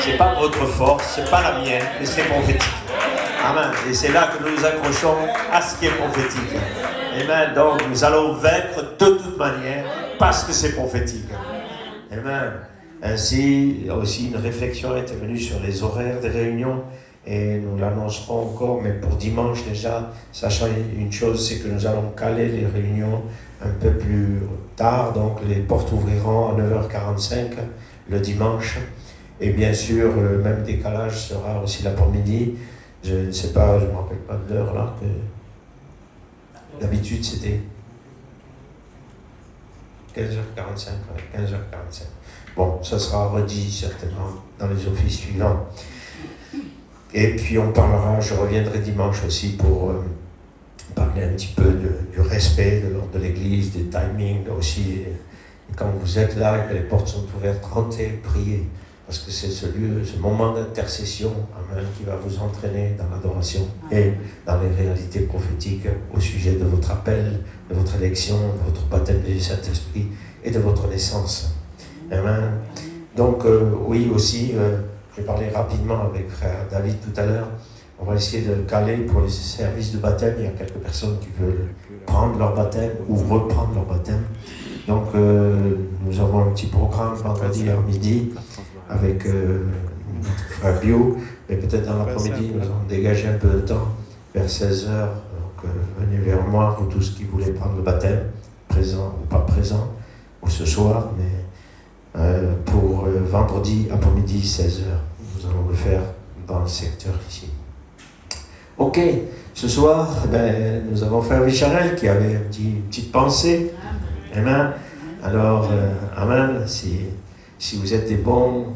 C'est pas votre force, c'est pas la mienne, mais c'est prophétique. Amen. Et c'est là que nous nous accrochons à ce qui est prophétique. Amen. Donc nous allons vaincre de toute manière parce que c'est prophétique. Amen. Ainsi, aussi une réflexion est venue sur les horaires des réunions et nous l'annoncerons encore, mais pour dimanche déjà, sachant une chose, c'est que nous allons caler les réunions un peu plus tard, donc les portes ouvriront à 9h45 le dimanche. Et bien sûr, le même décalage sera aussi l'après-midi. Je ne sais pas, je ne me rappelle pas de l'heure là. D'habitude, c'était 15h45. 15h45. Bon, ça sera redit certainement dans les offices suivants. Et puis on parlera, je reviendrai dimanche aussi pour parler un petit peu du respect de l'ordre de l'Église, des timings aussi. Et quand vous êtes là et que les portes sont ouvertes, rentrez, priez. Parce que c'est ce lieu, ce moment d'intercession, amen, qui va vous entraîner dans l'adoration et dans les réalités prophétiques au sujet de votre appel, de votre élection, de votre baptême du Saint-Esprit et de votre naissance. Amen. Donc, oui, aussi, j'ai parlé rapidement avec frère David tout à l'heure. On va essayer de caler pour les services de baptême. Il y a quelques personnes qui veulent prendre leur baptême ou reprendre leur baptême. Donc, nous avons un petit programme vendredi à midi avec notre frère Bio, mais peut-être dans l'après-midi, nous allons dégager un peu de temps vers 16h. Donc, venez vers moi, vous tous qui voulez prendre le baptême, présent ou pas présent, ou ce soir, mais pour vendredi après-midi, 16h. Nous allons le faire dans le secteur ici. Ok, ce soir, nous avons frère Vicharel qui avait une petite pensée. Amen. Alors, amen, si vous êtes des bons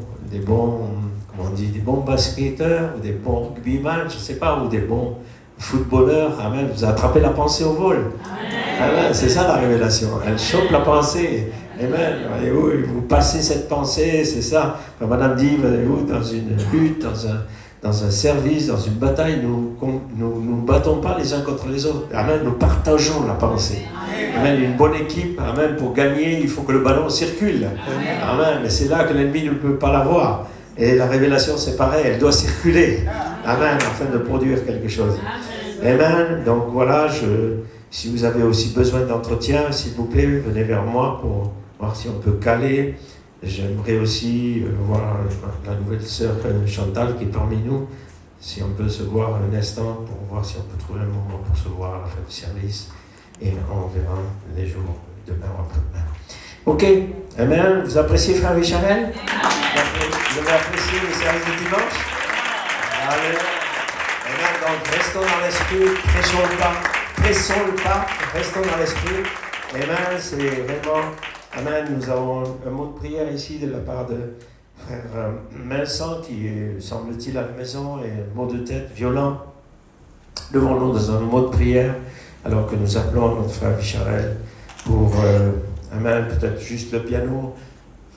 basketteurs, ou des bons rugbyman, je ne sais pas, ou des bons footballeurs, amen, vous attrapez la pensée au vol. Amen, c'est ça la révélation. Elle chope la pensée. Amen. Vous passez cette pensée, c'est ça. Quand Madame dit, voyez-vous, dans une lutte, dans un service, dans une bataille, nous battons pas les uns contre les autres. Amen, nous partageons la pensée. Amen, une bonne équipe, amen, pour gagner, il faut que le ballon circule. Amen, mais c'est là que l'ennemi ne peut pas l'avoir. Et la révélation, c'est pareil, elle doit circuler. Amen, afin de produire quelque chose. Amen, donc voilà, si vous avez aussi besoin d'entretien, s'il vous plaît, venez vers moi pour voir si on peut caler. J'aimerais aussi voir la nouvelle sœur Chantal qui est parmi nous, si on peut se voir un instant pour voir si on peut trouver un moment pour se voir à la fin du service. Et on verra les jours demain ou après-demain. Ok, amen. Vous appréciez frère Vicharel? Vous avez apprécié le service de dimanche? Allez. Amen. Donc restons dans l'esprit, pressons le pas, restons dans l'esprit. Amen. C'est vraiment, amen. Nous avons un mot de prière ici de la part de frère Vincent qui est, semble-t-il, à la maison, et un mot de tête violent. Devons-nous dans un mot de prière, alors que nous appelons notre frère Vicharel pour, amen, peut-être juste le piano.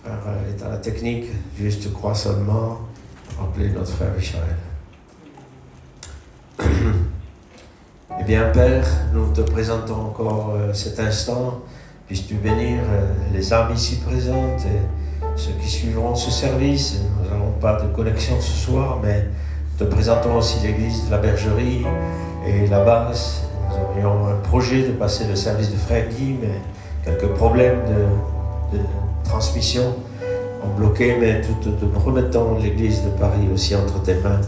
Frère est à la technique, juste crois seulement, pour appeler notre frère Vicharel. Eh bien, Père, nous te présentons encore cet instant. Puisses-tu bénir les âmes ici présentes et ceux qui suivront ce service. Nous n'avons pas de connexion ce soir, mais nous te présentons aussi l'église de la Bergerie et la Basse. Nous aurions un projet de passer le service de frère Guy, mais quelques problèmes de transmission ont bloqué, mais nous remettons l'église de Paris aussi entre tes mains.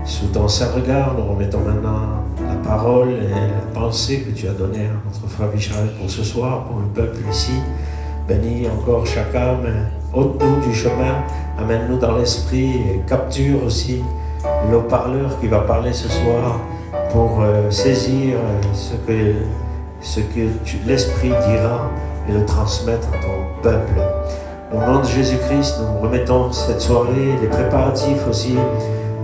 Sous ton saint regard, nous remettons maintenant la parole et la pensée que tu as donnée à notre frère Vicharel pour ce soir, pour le peuple ici. Bénis encore chaque âme, ôte-nous du chemin, amène-nous dans l'esprit et capture aussi le haut-parleur qui va parler ce soir pour saisir ce que l'esprit dira et le transmettre à ton peuple. Au nom de Jésus-Christ, nous remettons cette soirée, les préparatifs aussi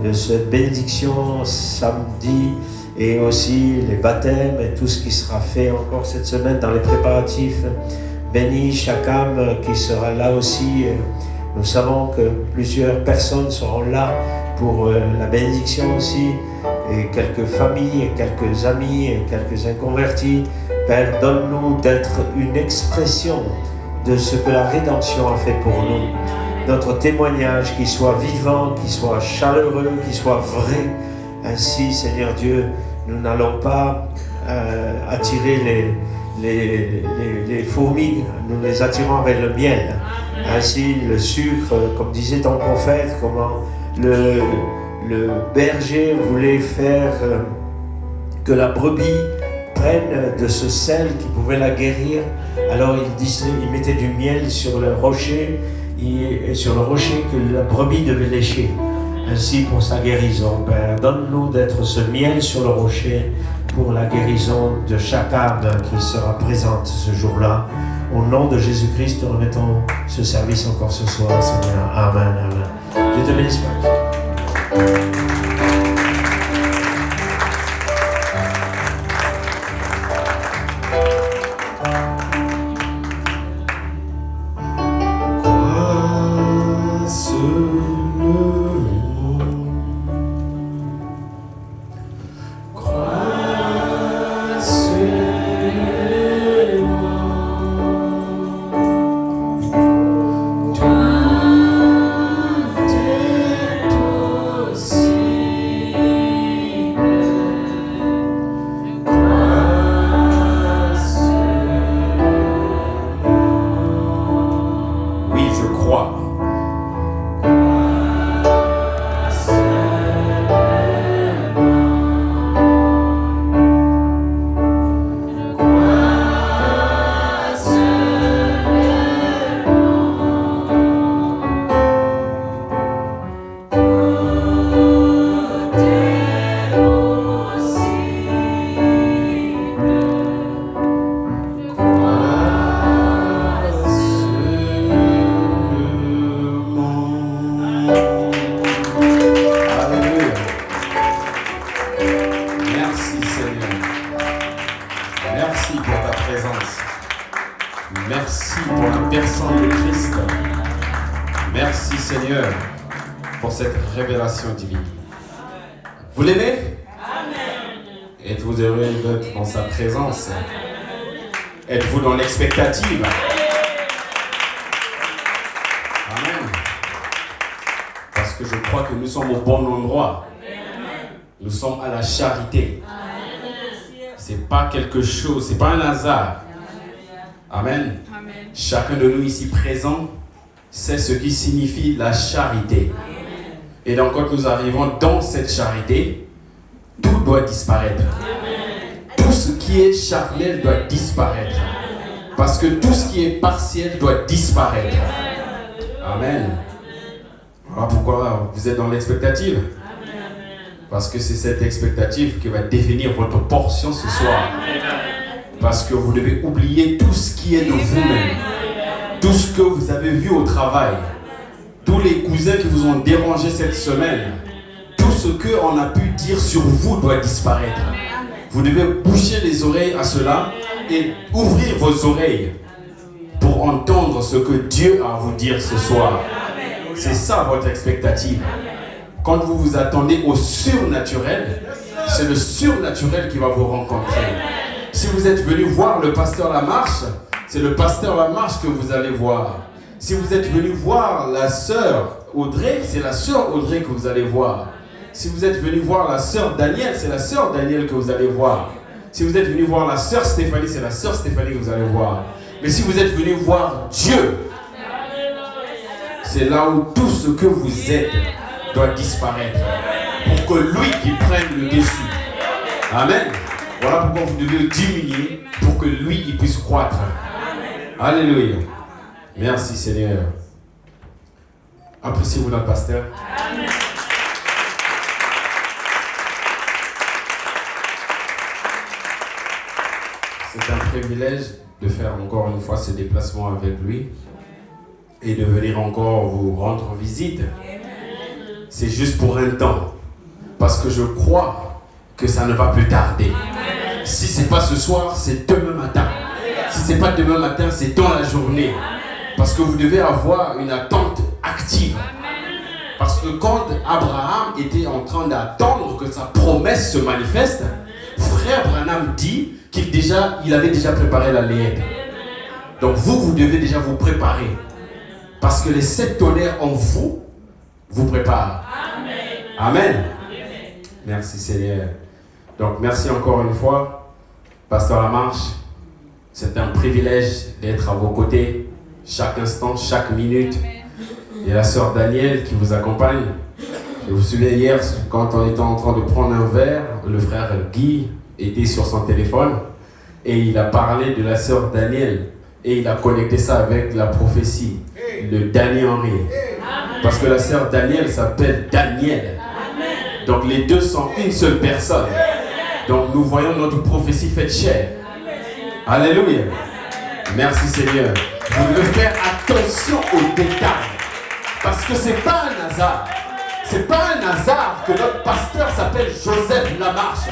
de cette bénédiction samedi et aussi les baptêmes et tout ce qui sera fait encore cette semaine dans les préparatifs. Bénis chaque âme qui sera là aussi. Nous savons que plusieurs personnes seront là pour la bénédiction aussi, et quelques familles, et quelques amis, et quelques inconvertis. Père, donne-nous d'être une expression de ce que la rédemption a fait pour nous. notre témoignage, qu'il soit vivant, qu'il soit chaleureux, qu'il soit vrai. Ainsi, Seigneur Dieu, nous n'allons pas attirer les fourmis, nous les attirons avec le miel. Ainsi, le sucre, comme disait ton prophète, comment le berger voulait faire que la brebis prenne de ce sel qui pouvait la guérir. Alors il mettait du miel sur le rocher, et sur le rocher que la brebis devait lécher. Ainsi pour sa guérison, Père, donne-nous d'être ce miel sur le rocher pour la guérison de chaque âme qui sera présente ce jour-là. Au nom de Jésus-Christ, nous remettons ce service encore ce soir, Seigneur. Amen, amen. Dieu te bénisse, Père. Vous l'aimez? Êtes-vous heureux d'être dans sa présence? Êtes-vous dans l'expectative? Amen. Parce que je crois que nous sommes au bon endroit. Nous sommes à la charité. C'est pas quelque chose, c'est pas un hasard. Amen. Chacun de nous ici présent sait ce qui signifie la charité. Et donc quand nous arrivons dans cette charité, tout doit disparaître. Tout ce qui est charnel doit disparaître. Parce que tout ce qui est partiel doit disparaître. Amen. Voilà pourquoi vous êtes dans l'expectative. Parce que c'est cette expectative qui va définir votre portion ce soir. Parce que vous devez oublier tout ce qui est de vous-même. Tout ce que vous avez vu au travail. Tous les cousins qui vous ont dérangé cette semaine, tout ce qu'on a pu dire sur vous doit disparaître. Vous devez boucher les oreilles à cela et ouvrir vos oreilles pour entendre ce que Dieu a à vous dire ce soir. C'est ça votre expectative. Quand vous vous attendez au surnaturel, c'est le surnaturel qui va vous rencontrer. Si vous êtes venu voir le pasteur Lamarche, c'est le pasteur Lamarche que vous allez voir. Si vous êtes venu voir la sœur Audrey, c'est la sœur Audrey que vous allez voir. Si vous êtes venu voir la sœur Danielle, c'est la sœur Danielle que vous allez voir. Si vous êtes venu voir la sœur Stéphanie, c'est la sœur Stéphanie que vous allez voir. Mais si vous êtes venu voir Dieu, c'est là où tout ce que vous êtes doit disparaître. Pour que lui qui prenne le dessus. Amen. Voilà pourquoi vous devez diminuer pour que lui il puisse croître. Alléluia. Merci Seigneur. Appréciez-vous notre pasteur. Amen. C'est un privilège de faire encore une fois ce déplacement avec lui et de venir encore vous rendre visite. C'est juste pour un temps. Parce que je crois que ça ne va plus tarder. Si ce n'est pas ce soir, c'est demain matin. Si ce n'est pas demain matin, c'est dans la journée. Parce que vous devez avoir une attente active. Parce que quand Abraham était en train d'attendre que sa promesse se manifeste, frère Branham dit qu'il avait déjà préparé la layette. Donc vous devez déjà vous préparer. Parce que les 7 tonnerres en vous préparent. Amen. Merci Seigneur. Donc merci encore une fois, Pasteur Lamarche. C'est un privilège d'être à vos côtés chaque instant, chaque minute. Il y a la sœur Danielle qui vous accompagne. Je vous souviens hier, quand on était en train de prendre un verre, le frère Guy était sur son téléphone et il a parlé de la sœur Danielle et il a connecté ça avec la prophétie de Daniel Henry. Parce que la sœur Danielle s'appelle Daniel. Donc les deux sont une seule personne. Donc nous voyons notre prophétie faite chair. Alléluia. Merci Seigneur. Vous devez faire attention aux détails. Parce que ce n'est pas un hasard. Ce n'est pas un hasard que notre pasteur s'appelle Joseph Lamarche.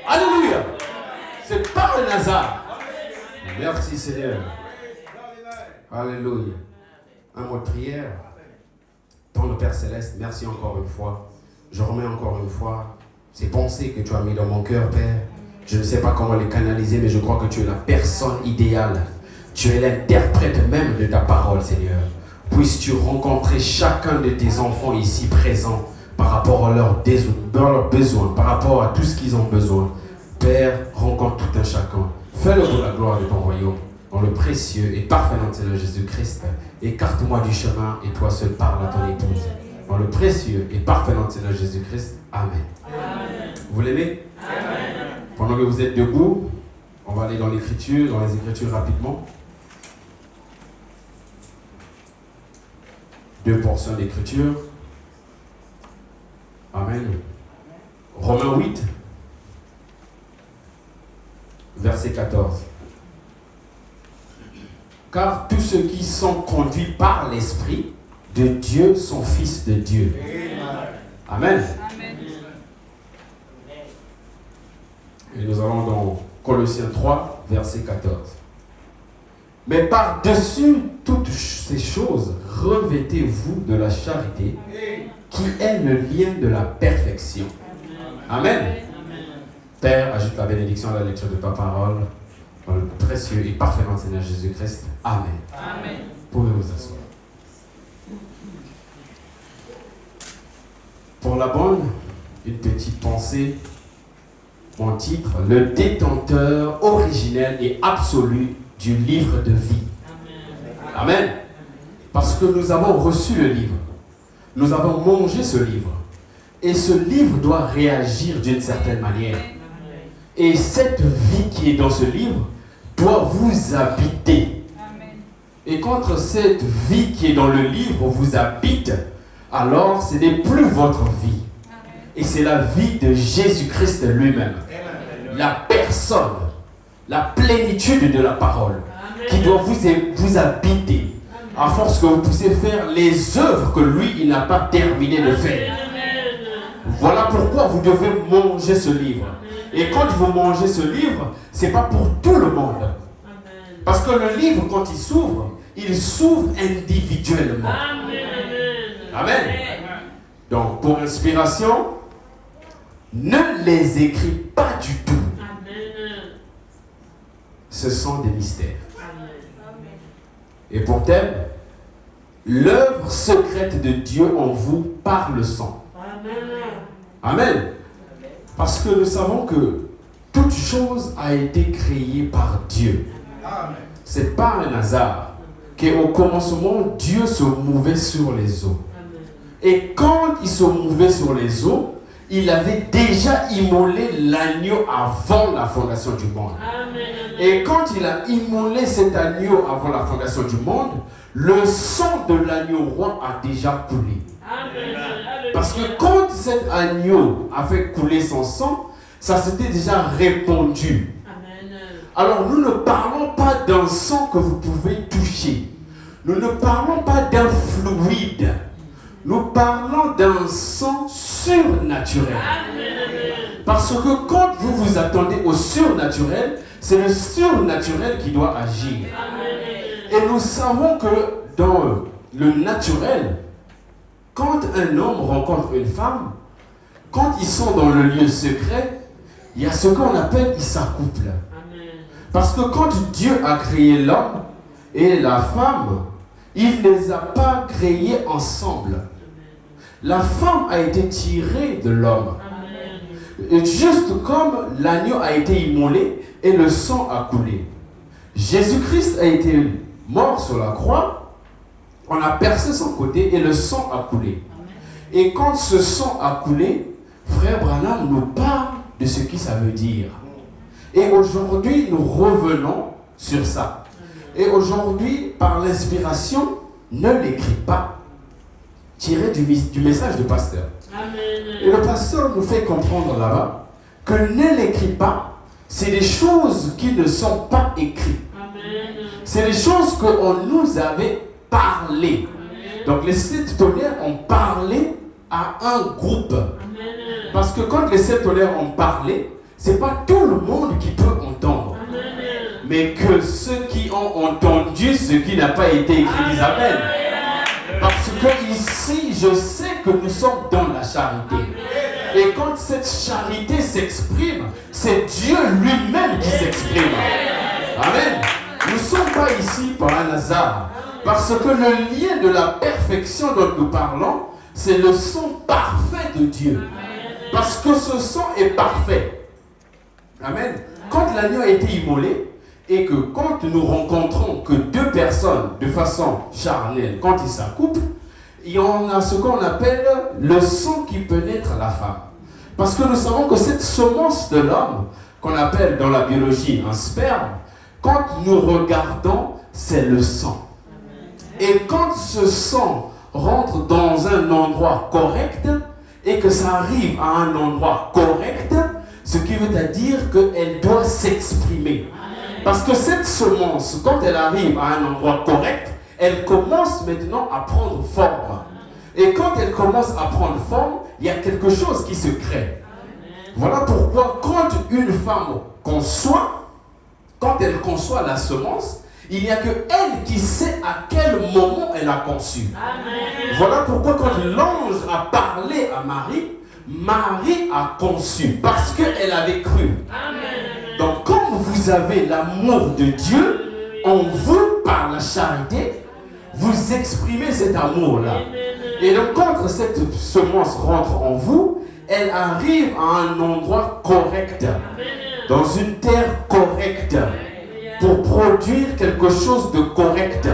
Alléluia. Ce n'est pas un hasard. Merci Seigneur. Alléluia. Un mot de prière. Dans le Père Céleste, merci encore une fois. Je remets encore une fois ces pensées que tu as mis dans mon cœur, Père. Je ne sais pas comment les canaliser, mais je crois que tu es la personne idéale. Tu es l'interprète même de ta parole, Seigneur. Puisses-tu rencontrer chacun de tes enfants ici présents par rapport à leurs besoins, par rapport à tout ce qu'ils ont besoin. Père, rencontre tout un chacun. Fais-le pour la gloire de ton royaume. Dans le précieux et parfait nom de Seigneur Jésus-Christ, écarte-moi du chemin et toi seul parle à ton épouse. Dans le précieux et parfait nom de Seigneur Jésus-Christ. Amen. Amen. Vous l'aimez? Amen. Pendant que vous êtes debout, on va aller dans les Écritures rapidement. 2 portions d'écriture. Amen. Romains 8, verset 14. Car tous ceux qui sont conduits par l'Esprit de Dieu sont fils de Dieu. Amen. Amen. Et nous allons dans Colossiens 3, verset 14. Mais par-dessus toutes ces choses, revêtez-vous de la charité, qui est le lien de la perfection. Amen. Amen. Père, ajoute la bénédiction à la lecture de ta parole, dans le précieux et parfait nom de Seigneur Jésus-Christ. Amen. Amen. Pouvez vous asseoir. Pour la bonne, une petite pensée. Mon titre, le détenteur originel et absolu du livre de vie. Amen. Amen. Parce que nous avons reçu le livre. Nous avons mangé ce livre. Et ce livre doit réagir d'une certaine manière. Et cette vie qui est dans ce livre doit vous habiter. Et quand cette vie qui est dans le livre vous habite, alors ce n'est plus votre vie. Et c'est la vie de Jésus-Christ lui-même. La personne, la plénitude de la parole qui doit vous habiter. À force que vous puissiez faire les œuvres que lui, il n'a pas terminé de faire. Voilà pourquoi vous devez manger ce livre. Et quand vous mangez ce livre, ce n'est pas pour tout le monde. Parce que le livre, quand il s'ouvre individuellement. Amen. Donc, pour inspiration, ne les écris pas du tout. Ce sont des mystères. Et pour thème, l'œuvre secrète de Dieu en vous par le sang. Amen. Parce que nous savons que toute chose a été créée par Dieu. Ce n'est pas un hasard qu'au commencement, Dieu se mouvait sur les eaux. Et quand il se mouvait sur les eaux, il avait déjà immolé l'agneau avant la fondation du monde. Et quand il a immolé cet agneau avant la fondation du monde, le sang de l'agneau roi a déjà coulé. Parce que quand cet agneau a fait couler son sang, ça s'était déjà répandu. Alors nous ne parlons pas d'un sang que vous pouvez toucher. Nous ne parlons pas d'un fluide. Nous parlons d'un sang surnaturel. Parce que quand vous vous attendez au surnaturel, c'est le surnaturel qui doit agir. Et nous savons que dans le naturel, quand un homme rencontre une femme, quand ils sont dans le lieu secret, il y a ce qu'on appelle, ils s'accouplent. Parce que quand Dieu a créé l'homme et la femme, il ne les a pas créés ensemble. La femme a été tirée de l'homme. Juste comme l'agneau a été immolé et le sang a coulé. Jésus-Christ a été mort sur la croix, on a percé son côté et le sang a coulé. Et quand ce sang a coulé, frère Branham nous parle de ce que ça veut dire. Et aujourd'hui, nous revenons sur ça. Et aujourd'hui, par l'inspiration, ne l'écris pas. Tiré du message du pasteur. Amen. Et le pasteur nous fait comprendre là-bas que ne l'écris pas, c'est des choses qui ne sont pas écrites. Amen. C'est des choses qu'on nous avait parlé. Amen. Donc les 7 tonnerres ont parlé à un groupe. Amen. Parce que quand les 7 tonnerres ont parlé, ce n'est pas tout le monde qui peut entendre. Amen. Mais que ceux qui ont entendu ce qui n'a pas été écrit disent Amen. Parce que ici, je sais que nous sommes dans la charité. Et quand cette charité s'exprime, c'est Dieu lui-même qui s'exprime. Amen. Nous ne sommes pas ici par un hasard. Parce que le lien de la perfection dont nous parlons, c'est le sang parfait de Dieu. Parce que ce sang est parfait. Amen. Quand l'agneau a été immolé, et que quand nous rencontrons que 2 personnes de façon charnelle, quand ils s'accouplent, il y en a ce qu'on appelle le sang qui pénètre la femme. Parce que nous savons que cette semence de l'homme, qu'on appelle dans la biologie un sperme, quand nous regardons, c'est le sang. Et quand ce sang rentre dans un endroit correct, et que ça arrive à un endroit correct, ce qui veut dire qu'elle doit s'exprimer. Parce que cette semence, quand elle arrive à un endroit correct, elle commence maintenant à prendre forme. Et quand elle commence à prendre forme, il y a quelque chose qui se crée. Voilà pourquoi quand une femme conçoit, quand elle conçoit la semence, il n'y a que elle qui sait à quel moment elle a conçu. Amen. Voilà pourquoi quand l'ange a parlé à Marie, Marie a conçu parce qu'elle avait cru. Amen. Donc, comme vous avez l'amour de Dieu en vous par la charité, vous exprimez cet amour-là. Et donc, quand cette semence rentre en vous, elle arrive à un endroit correct, dans une terre correcte, pour produire quelque chose de correct.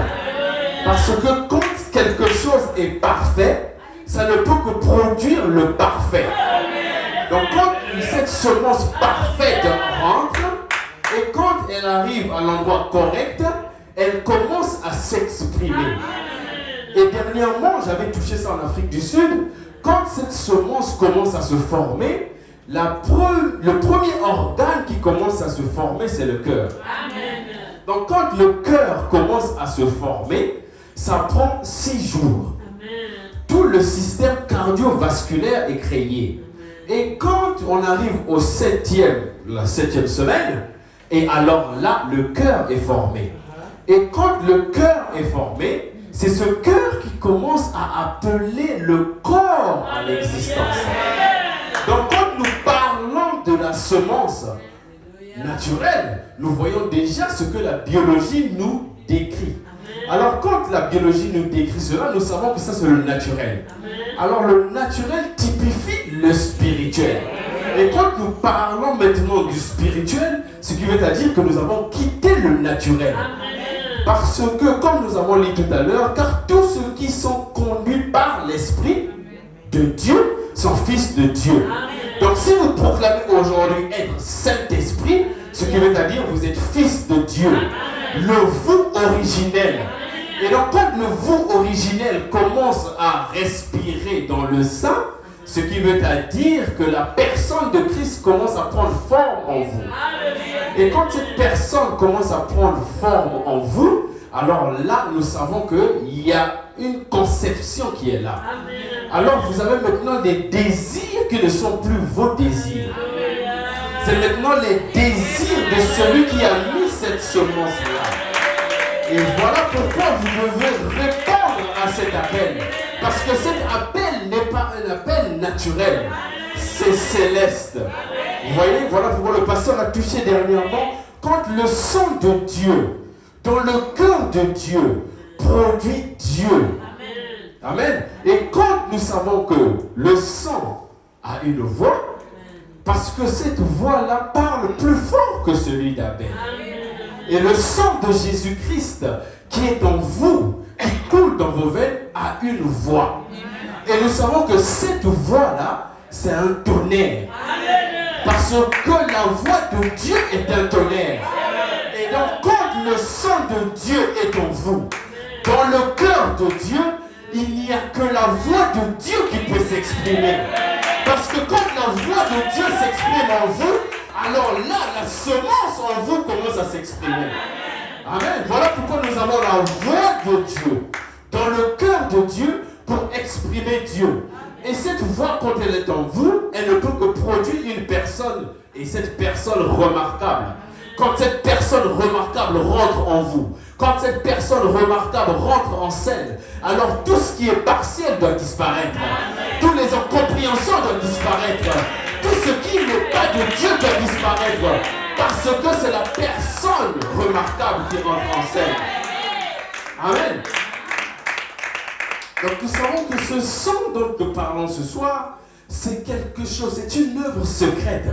Parce que quand quelque chose est parfait, ça ne peut que produire le parfait. Donc, quand cette semence parfaite rentre, et quand elle arrive à l'endroit correct, elle commence à s'exprimer. Et dernièrement, j'avais touché ça en Afrique du Sud, quand cette semence commence à se former, le premier organe qui commence à se former, c'est le cœur. Donc quand le cœur commence à se former, ça prend 6 jours. Tout le système cardiovasculaire est créé. Et quand on arrive la 7e semaine, et alors là, le cœur est formé. Et quand le cœur est formé, c'est ce cœur qui commence à appeler le corps à l'existence. Donc quand nous parlons de la semence naturelle, nous voyons déjà ce que la biologie nous décrit. Alors quand la biologie nous décrit cela, nous savons que ça c'est le naturel. Alors le naturel typifie le spirituel. Et quand nous parlons maintenant du spirituel, ce qui veut dire que nous avons quitté le naturel. Parce que, comme nous avons lu tout à l'heure, car tous ceux qui sont conduits par l'Esprit de Dieu sont fils de Dieu. Donc si vous proclamez aujourd'hui être Saint-Esprit, ce qui veut dire que vous êtes fils de Dieu. Le vous originel. Et donc quand le vous originel commence à respirer dans le sein, ce qui veut dire que la personne de Christ commence à prendre forme en vous. Et quand cette personne commence à prendre forme en vous, alors là, nous savons qu'il y a une conception qui est là. Alors vous avez maintenant des désirs qui ne sont plus vos désirs. C'est maintenant les désirs de celui qui a mis cette semence-là. Et voilà pourquoi vous devez répondre à cet appel. Parce que cet appel n'est pas un appel naturel, c'est céleste. Vous voyez, voilà pourquoi le pasteur a touché dernièrement. Quand le sang de Dieu, dans le cœur de Dieu, produit Dieu. Amen. Et quand nous savons que le sang a une voix, parce que cette voix-là parle plus fort que celui d'Abel. Et le sang de Jésus-Christ qui est en vous, qui coule dans vos veines, a une voix. Et nous savons que cette voix-là, c'est un tonnerre. Parce que la voix de Dieu est un tonnerre. Et donc, quand le sang de Dieu est en vous, dans le cœur de Dieu, il n'y a que la voix de Dieu qui peut s'exprimer. Parce que quand la voix de Dieu s'exprime en vous, alors là, la semence en vous commence à s'exprimer. Amen. Voilà pourquoi nous avons la voix de Dieu dans le cœur de Dieu pour exprimer Dieu. Et cette voix, quand elle est en vous, elle ne peut que produire une personne. Et cette personne remarquable. Quand cette personne remarquable rentre en vous, quand cette personne remarquable rentre en scène, alors tout ce qui est partiel doit disparaître. Toutes les incompréhensions doivent disparaître. Tout ce qui n'est pas de Dieu doit disparaître. Parce que c'est la personne remarquable qui rentre en scène. Amen. Donc nous savons que ce sang dont nous parlons ce soir, c'est quelque chose, c'est une œuvre secrète.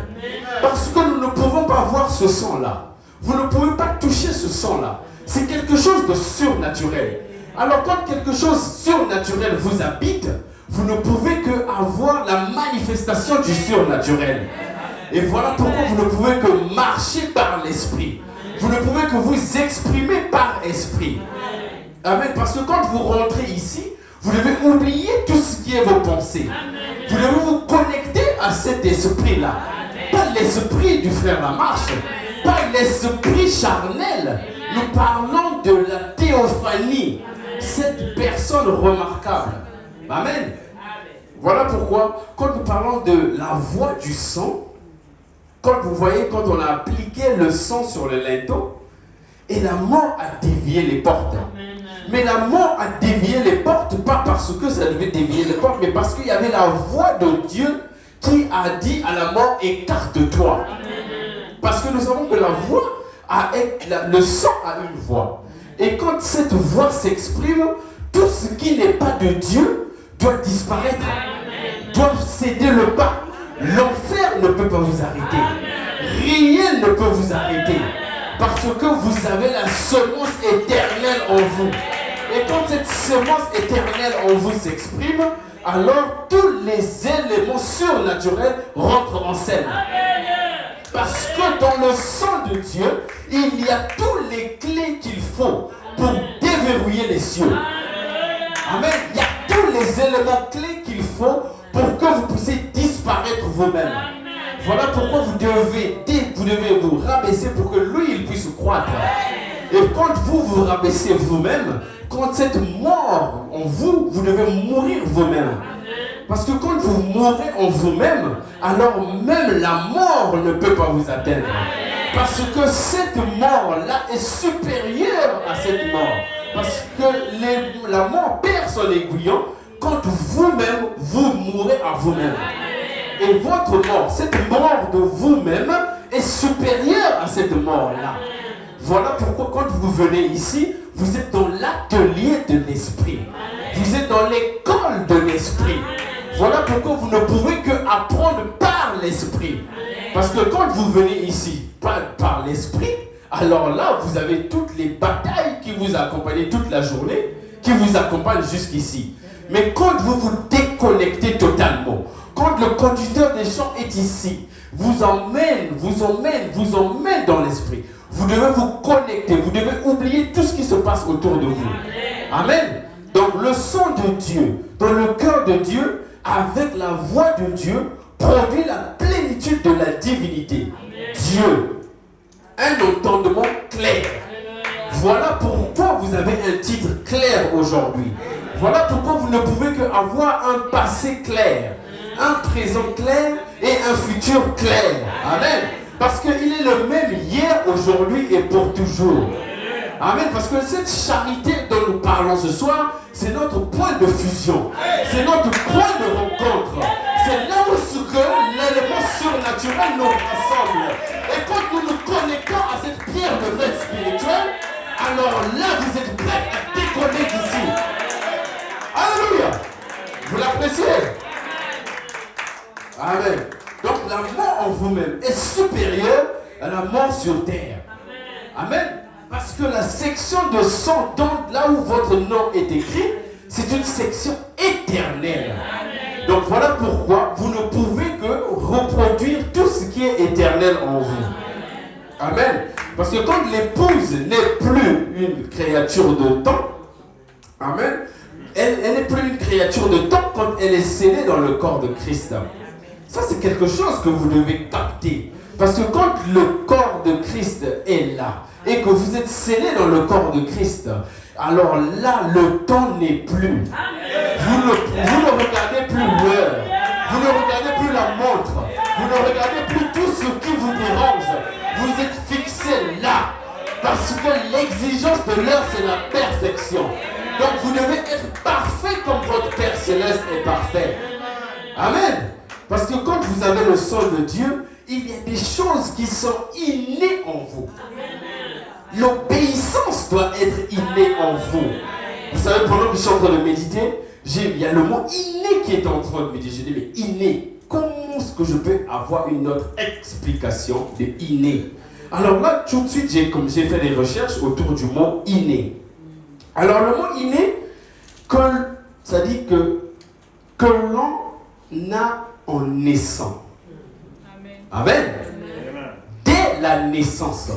Parce que nous ne pouvons pas voir ce sang-là. Vous ne pouvez pas toucher ce sang-là. C'est quelque chose de surnaturel. Alors quand quelque chose de surnaturel vous habite, vous ne pouvez que avoir la manifestation du surnaturel. Et voilà pourquoi vous ne pouvez que marcher par l'esprit. Vous ne pouvez que vous exprimer par esprit. Amen. Parce que quand vous rentrez ici, vous devez oublier tout ce qui est vos pensées. Vous devez vous connecter à cet esprit-là. Pas l'esprit du frère Lamarche, pas l'esprit charnel. Nous parlons de la théophanie. Cette personne remarquable. Amen. Voilà pourquoi, quand nous parlons de la voix du sang, quand vous voyez, quand on a appliqué le sang sur le linteau, et la mort a dévié les portes. Mais la mort a dévié les portes, pas parce que ça devait dévier les portes, mais parce qu'il y avait la voix de Dieu qui a dit à la mort, écarte-toi. Parce que nous savons que la voix, le sang a une voix. Et quand cette voix s'exprime, tout ce qui n'est pas de Dieu doit disparaître, doit céder le pas. L'enfer ne peut pas vous arrêter. Rien ne peut vous arrêter. Parce que vous avez la semence éternelle en vous. Et quand cette semence éternelle en vous s'exprime, alors tous les éléments surnaturels rentrent en scène. Parce que dans le sang de Dieu, il y a tous les clés qu'il faut pour déverrouiller les cieux. Amen. Il y a tous les éléments clés qu'il faut pour que vous puissiez disparaître vous-même. Voilà pourquoi vous devez vous rabaisser pour que lui, il puisse croître. Et quand vous vous rabaissez vous-même, quand cette mort en vous, vous devez mourir vous-même. Parce que quand vous mourrez en vous-même, alors même la mort ne peut pas vous atteindre. Parce que cette mort-là est supérieure à cette mort. Parce que la mort perd son aiguillon quand vous-même, vous mourrez à vous-même. Et votre mort, cette mort de vous-même est supérieure à cette mort-là. Voilà pourquoi quand vous venez ici, vous êtes dans l'atelier de l'esprit. Vous êtes dans l'école de l'esprit. Voilà pourquoi vous ne pouvez que apprendre par l'esprit. Parce que quand vous venez ici par l'esprit, alors là, vous avez toutes les batailles qui vous accompagnent toute la journée, qui vous accompagnent jusqu'ici. Mais quand vous vous déconnectez totalement, quand le conducteur des chants est ici, vous emmène dans l'esprit. Vous devez vous connecter, vous devez oublier tout ce qui se passe autour de vous. Amen. Donc le sang de Dieu, dans le cœur de Dieu, avec la voix de Dieu, produit la plénitude de la divinité. Dieu, un entendement clair. Voilà pourquoi vous avez un titre clair aujourd'hui. Voilà pourquoi vous ne pouvez qu'avoir un passé clair, un présent clair et un futur clair. Amen. Parce qu'il est le même hier, aujourd'hui et pour toujours. Amen. Parce que cette charité dont nous parlons ce soir, c'est notre point de fusion. C'est notre point de rencontre. C'est là où l'élément surnaturel nous rassemble. Et quand nous nous connectons à cette pierre de fête spirituelle, alors là, vous êtes prêts à décoller Amen. Donc la mort en vous-même est supérieure à la mort sur terre. Amen. Parce que la section de sang, là où votre nom est écrit, c'est une section éternelle. Donc voilà pourquoi vous ne pouvez que reproduire tout ce qui est éternel en vous. Amen. Parce que quand l'épouse n'est plus une créature de temps, amen, elle n'est plus une créature de temps quand elle est scellée dans le corps de Christ. Ça, c'est quelque chose que vous devez capter. Parce que quand le corps de Christ est là, et que vous êtes scellé dans le corps de Christ, alors là, le temps n'est plus. Vous ne regardez plus l'heure. Vous ne regardez plus la montre. Vous ne regardez plus tout ce qui vous dérange. Vous êtes fixé là. Parce que l'exigence de l'heure, c'est la perfection. Donc vous devez être parfait comme votre Père Céleste est parfait. Amen. Parce que quand vous avez le sang de Dieu, il y a des choses qui sont innées en vous. L'obéissance doit être innée en vous. Vous savez, pendant que je suis en train de méditer, il y a le mot inné qui est en train de méditer. Je dis, mais inné, comment est-ce que je peux avoir une autre explication de inné? Alors là, tout de suite, j'ai fait des recherches autour du mot inné. Alors le mot inné, ça dit que l'on a en naissant. Amen. Dès la naissance.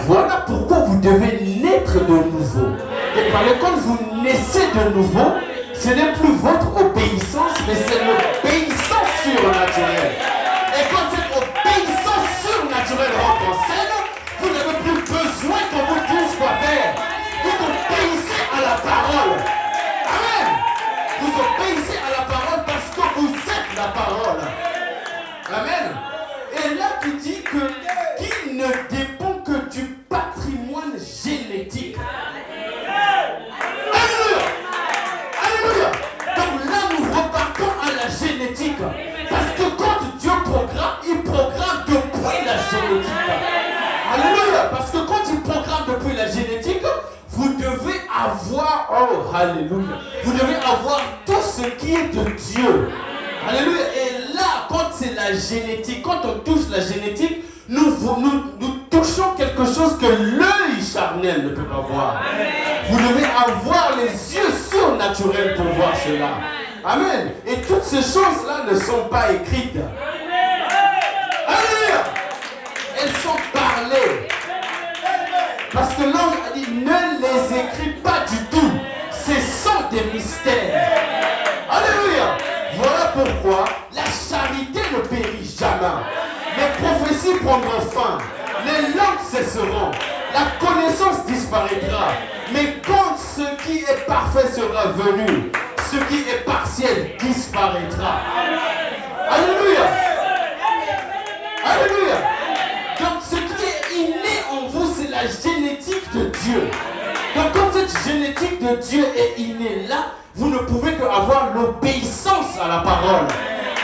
Voilà pourquoi vous devez naître de nouveau. Et quand vous naissez de nouveau, ce n'est plus votre obéissance, mais c'est l'obéissance surnaturelle. Et quand cette obéissance surnaturelle rentre en scène, vous n'avez plus besoin qu'on vous dise quoi faire. Vous obéissez à la parole. Amen. Vous obéissez à la parole parce que vous êtes la parole. Amen. Et là, tu dis que qui ne dépend que du patrimoine génétique. Alléluia. Alléluia. Donc là, nous repartons à la génétique. Parce que quand Dieu programme, il programme depuis la génétique. Alléluia. Parce que quand il programme depuis la génétique, vous devez avoir, oh, alléluia, vous devez avoir tout ce qui est de Dieu. Alléluia. Et là, quand c'est la génétique, quand on touche la génétique, nous touchons quelque chose que l'œil charnel ne peut pas voir. Vous devez avoir les yeux surnaturels pour voir cela. Amen. Et toutes ces choses-là ne sont pas écrites. Alléluia. Elles sont parlées. Parce que l'ange a dit, ne les écris pas du tout. Ce sont des mystères. Alléluia. Voilà pourquoi la charité ne périt jamais. Les prophéties prendront fin. Les langues cesseront. La connaissance disparaîtra. Mais quand ce qui est parfait sera venu, ce qui est partiel disparaîtra. Alléluia. Alléluia. Donc ce qui est inné en vous, c'est la génétique de Dieu. Donc quand cette génétique de Dieu est innée là, vous ne pouvez qu'avoir l'obéissance à la parole.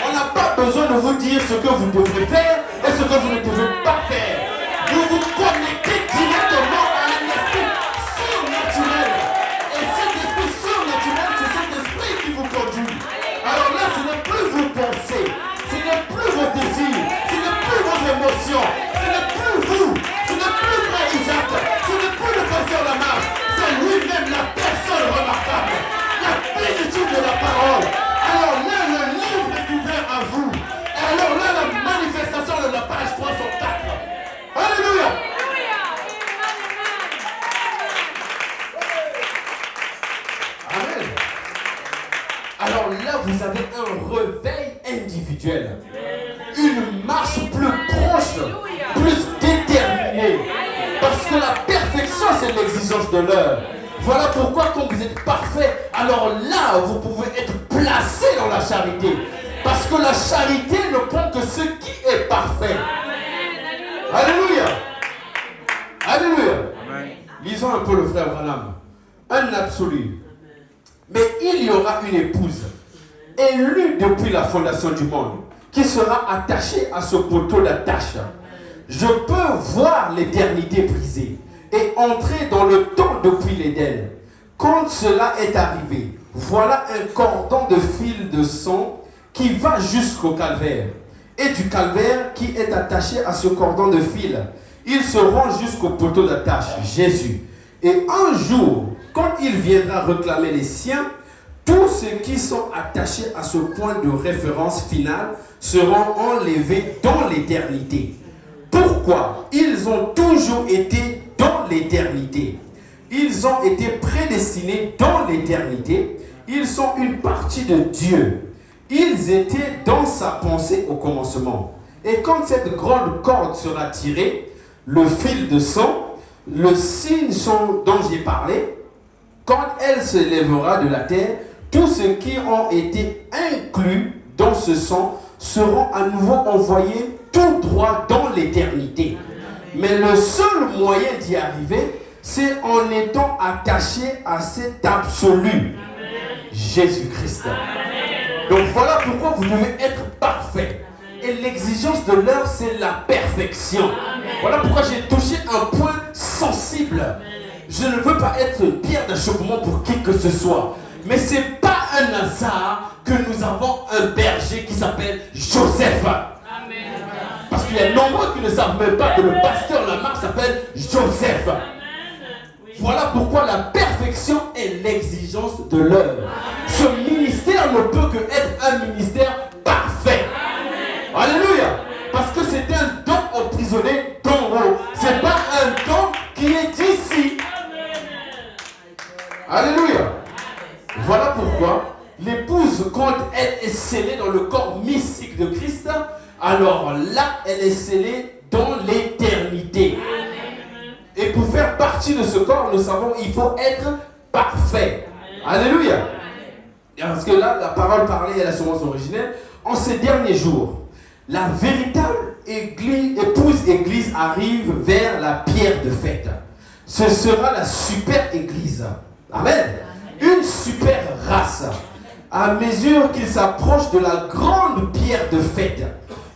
On n'a pas besoin de vous dire ce que vous devrez faire et ce que vous ne devez pas faire. Vous vous connectez directement à un esprit surnaturel. Et cet esprit surnaturel, c'est cet esprit qui vous conduit. Alors là, ce n'est plus vos pensées, ce n'est plus vos désirs, ce n'est plus vos émotions, ce n'est plus vous, ce n'est plus Frère Isaac, ce n'est plus le pasteur Lamarche, c'est lui-même la personne remarquable, la plénitude de la parole. Alors là, le livre est ouvert à vous. Alors là, la manifestation de la page 304. Alléluia. Amen. Alors là, vous avez un réveil individuel. Une marche plus proche, plus déterminée. Parce que la perfection, c'est l'exigence de l'heure. Voilà pourquoi quand vous êtes parfait, alors là, vous pouvez être placé dans la charité. Parce que la charité ne prend que ce qui est parfait. Alléluia. Alléluia. Lisons un peu le frère Branham. Un absolu. Mais il y aura une épouse, élue depuis la fondation du monde, qui sera attachée à ce poteau d'attache. Je peux voir l'éternité brisée et entrer dans le temps depuis l'Éden. Quand cela est arrivé, voilà un cordon de fil de sang qui va jusqu'au calvaire, et du calvaire qui est attaché à ce cordon de fil. Il se rend jusqu'au poteau d'attache, Jésus. Et un jour, quand il viendra réclamer les siens, tous ceux qui sont attachés à ce point de référence final seront enlevés dans l'éternité. Pourquoi? Ils ont toujours été dans l'éternité. Ils ont été prédestinés dans l'éternité. Ils sont une partie de Dieu. Ils étaient dans sa pensée au commencement. Et quand cette grande corde sera tirée, le fil de sang, le signe dont j'ai parlé, quand elle se lèvera de la terre, tous ceux qui ont été inclus dans ce sang seront à nouveau envoyés tout droit dans l'éternité. Mais le seul moyen d'y arriver, c'est en étant attaché à cet absolu, Jésus-Christ. Donc voilà pourquoi vous devez être parfait. Et l'exigence de l'heure, c'est la perfection. Voilà pourquoi j'ai touché un point sensible. Je ne veux pas être une pierre d'achoppement pour qui que ce soit. Mais ce n'est pas un hasard que nous avons un berger qui s'appelle Joseph. Parce qu'il y a nombreux qui ne savent même pas que le pasteur Lamarck s'appelle Joseph. Voilà pourquoi la perfection est l'exigence de l'heure. Ce ministère ne peut que être un ministère parfait. Alléluia. Parce que c'est un don emprisonné d'en haut. Ce n'est pas un don qui est d'ici. Alléluia. Voilà pourquoi l'épouse, quand elle est scellée dans le corps mystique de Christ, alors là, elle est scellée dans l'éternité. Et pour faire partie de ce corps, nous savons qu'il faut être parfait. Alléluia. Parce que là, la parole parlait à la semence originelle. En ces derniers jours, la véritable épouse église arrive vers la pierre de fête. Ce sera la super église. Amen. Une super race. À mesure qu'ils s'approchent de la grande pierre de fête,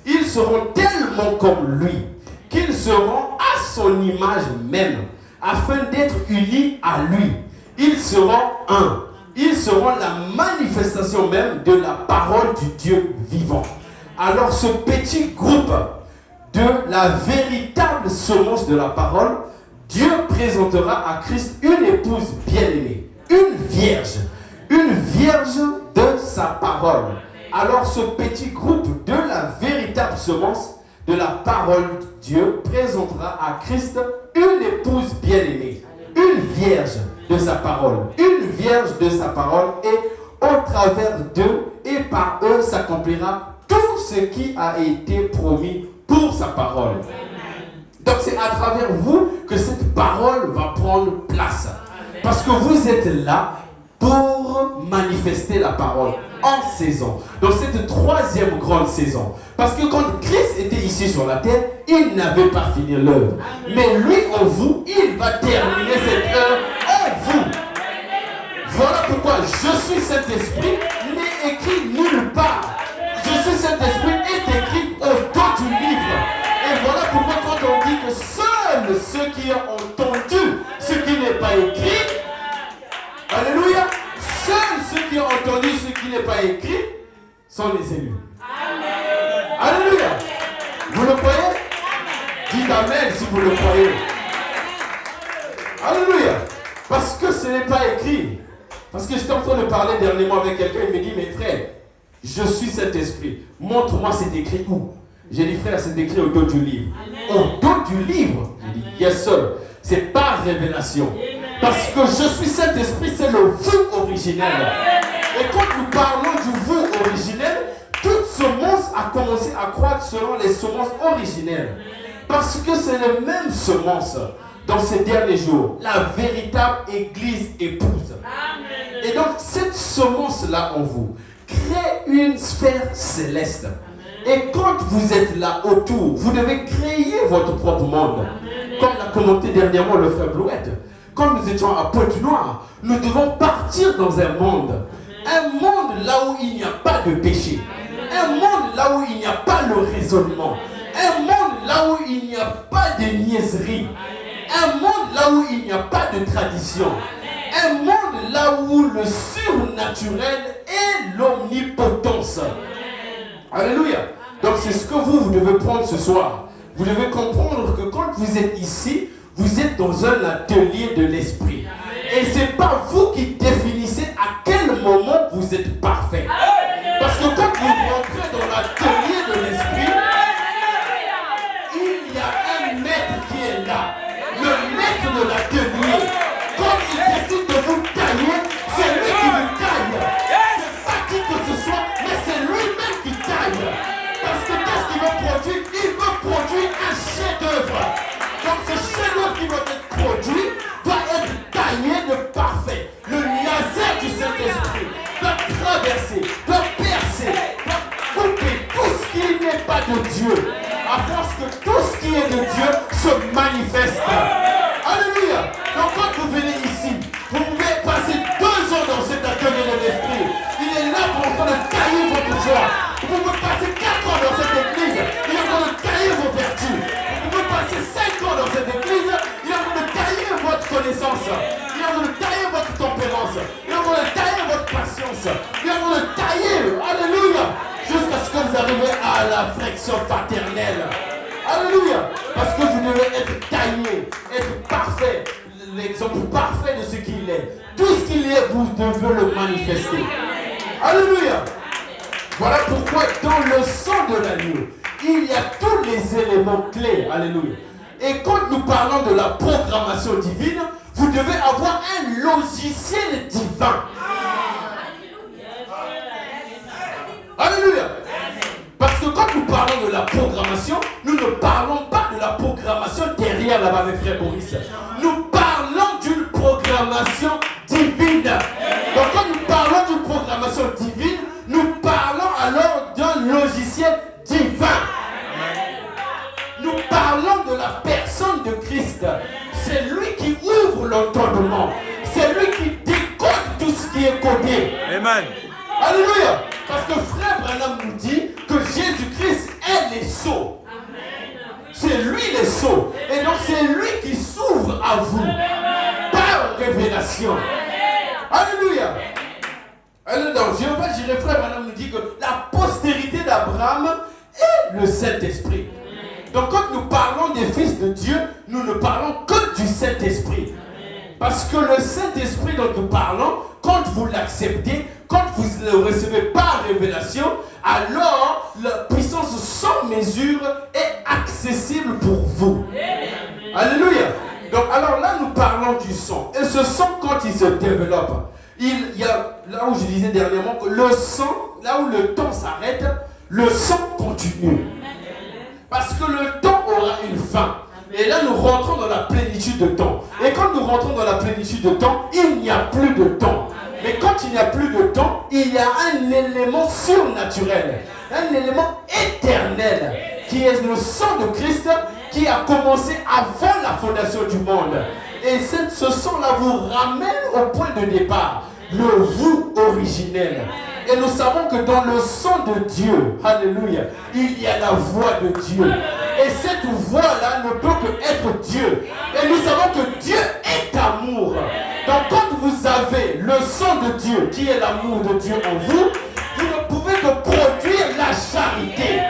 ils seront tellement comme lui qu'ils seront à son image même, afin d'être unis à lui. Ils seront un. Ils seront la manifestation même de la parole du Dieu vivant. Alors ce petit groupe de la véritable semence de la parole, Dieu présentera à Christ une épouse bien-aimée, une vierge de sa parole. Alors ce petit groupe de la véritable semence de la parole de Dieu présentera à Christ une épouse bien-aimée, une vierge de sa parole, une vierge de sa parole, et au travers d'eux et par eux s'accomplira tout ce qui a été promis pour sa parole. Donc c'est à travers vous que cette parole va prendre place. Parce que vous êtes là pour manifester la parole en saison. Dans cette troisième grande saison. Parce que quand Christ était ici sur la terre, il n'avait pas fini l'œuvre. Mais lui en vous, il va terminer cette œuvre en vous. Voilà pourquoi je suis Saint-Esprit n'est écrit nulle part. Je suis Saint-Esprit est écrit au dos du livre. Et voilà pourquoi quand on dit que seuls ceux qui ont entendu ce qui n'est pas écrit, alléluia, seuls ceux qui ont entendu ce qui n'est pas écrit sont les élus. Amen. Alléluia. Vous le croyez? Dites Amen si vous le croyez. Alléluia. Parce que ce n'est pas écrit. Parce que j'étais en train de parler dernièrement avec quelqu'un, il me dit, mais frère, je suis cet esprit. Montre-moi c'est écrit où? J'ai dit, frère, c'est écrit au dos du livre. Amen. Au dos du livre? Il dit, yes sir. C'est pas révélation. Amen. Parce que je suis cet esprit, c'est le vous originel. Amen. Et quand nous parlons du vous originel, toute semence a commencé à croître selon les semences originelles. Parce que c'est les mêmes semences dans ces derniers jours. La véritable église épouse. Amen. Et donc, cette semence-là en vous crée une sphère céleste. Et quand vous êtes là autour, vous devez créer votre propre monde. Amen. Comme l'a commenté dernièrement le frère Blouette. Quand nous étions à Pointe-Noire, nous devons partir dans un monde. Un monde là où il n'y a pas de péché. Un monde là où il n'y a pas le raisonnement. Un monde là où il n'y a pas de niaiserie. Un monde là où il n'y a pas de tradition. Un monde là où le surnaturel est l'omnipotence. Alléluia. Donc c'est ce que vous devez prendre ce soir. Vous devez comprendre que quand vous êtes ici, vous êtes dans un atelier de l'esprit. Et ce n'est pas vous qui définissez à quel moment vous êtes parfait. Parce que quand vous rentrez dans l'atelier de l'esprit, il y a un maître qui est là. Le maître de l'atelier. Quand il décide de vous tailler, c'est lui qui vous taille. C'est pas qui que ce soit, mais c'est lui-même qui taille. Parce que qu'est-ce qu'il veut produire? Il veut produire un chef-d'œuvre. Donc ce chef-d'œuvre qui va être produit doit être taillé de parfait. Le laser du Saint-Esprit doit traverser, doit percer, doit couper tout ce qui n'est pas de Dieu. À force que tout ce qui est de Dieu se manifeste. Alléluia. Donc quand vous venez ici, vous pouvez passer 2 ans dans cet atelier de l'esprit. Il est là pour en train de tailler votre foi. Vous pouvez passer 4 ans dans cette église. Il est en train de tailler vos vertus. Vous pouvez passer 5 ans dans cette église. Il est en train de tailler votre connaissance. Il est en train de tailler votre tempérance. Il est en train de tailler votre patience. Il est en train de tailler. Alléluia. Jusqu'à ce que vous arrivez à la flexion paternelle. Alléluia. Parce que vous devez être taillé, être parfait. L'exemple parfait de ce qu'il est. Tout ce qu'il est, vous devez le manifester. Alléluia. Voilà pourquoi dans le sang de l'agneau, il y a tous les éléments clés. Alléluia. Et quand nous parlons de la programmation divine, vous devez avoir un logiciel divin. Alléluia. Parce que quand nous parlons de la programmation, nous ne parlons pas de la programmation derrière là-bas avec frère Boris. Nous parlons d'une programmation divine. Donc quand nous parlons d'une programmation divine, nous parlons alors d'un logiciel divin. Nous parlons de la personne de Christ. C'est lui qui ouvre l'entendement. C'est lui qui décode tout ce qui est codé. Amen. Alléluia. Parce que frère Branham nous dit que Jésus-Christ est les sceaux. C'est lui les sceaux. Et donc c'est lui qui s'ouvre à vous par révélation. Alléluia. Alors dans Jéhovah Jireh, frère Branham nous dit que la postérité d'Abraham est le Saint-Esprit. Donc quand nous parlons des fils de Dieu, nous ne parlons que du Saint-Esprit. Parce que le Saint-Esprit dont nous parlons, quand vous l'acceptez, quand vous le recevez par révélation, alors la puissance sans mesure est accessible pour vous. Alléluia. Donc alors là nous parlons du sang. Et ce sang quand il se développe, il y a, là où je disais dernièrement que le sang, là où le temps s'arrête, le sang continue. Parce que le temps aura une fin. Et là, nous rentrons dans la plénitude de temps. Et quand nous rentrons dans la plénitude de temps, il n'y a plus de temps. Mais quand il n'y a plus de temps, il y a un élément surnaturel, un élément éternel, qui est le sang de Christ, qui a commencé avant la fondation du monde. Et ce sang-là vous ramène au point de départ, le vous originel. Et nous savons que dans le sang de Dieu, alléluia, il y a la voix de Dieu. Et cette voix-là ne peut que être Dieu. Et nous savons que Dieu est amour. Donc quand vous avez le sang de Dieu, qui est l'amour de Dieu en vous, vous ne pouvez que produire la charité.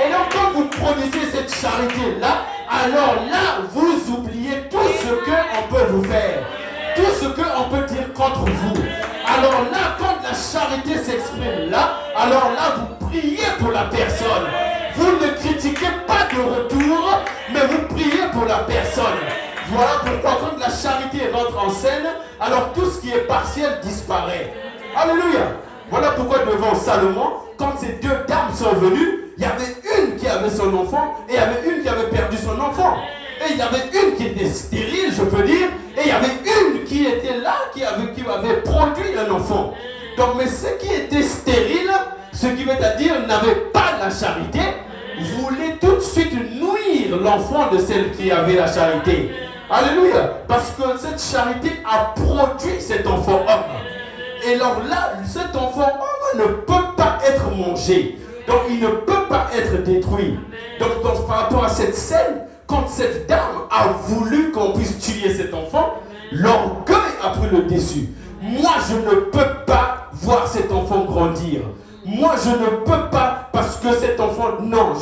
Et donc quand vous produisez cette charité-là, alors là, vous oubliez tout ce qu'on peut vous faire. Tout ce qu'on peut dire contre vous. Alors là, quand la charité s'exprime là, alors là, vous priez pour la personne. Vous ne critiquez pas de retour, mais vous priez pour la personne. Voilà pourquoi quand la charité rentre en scène, alors tout ce qui est partiel disparaît. Alléluia. Voilà pourquoi devant Salomon, quand ces deux dames sont venues, il y avait une qui avait son enfant et il y avait une qui avait perdu son enfant. Et il y avait une qui était stérile, je peux dire, et il y avait une qui était là, qui avait produit un enfant. Donc, mais ceux qui étaient stériles, ce qui veut dire n'avaient pas la charité, voulaient tout de suite nuire l'enfant de celle qui avait la charité. Alléluia. Parce que cette charité a produit cet enfant homme. Et alors là, cet enfant homme ne peut pas être mangé. Donc, il ne peut pas être détruit. Donc, par rapport à cette scène, quand cette dame a voulu qu'on puisse tuer cet enfant, l'orgueil a pris le dessus. Moi, je ne peux pas voir cet enfant grandir. moi je ne peux pas parce que cet enfant, non,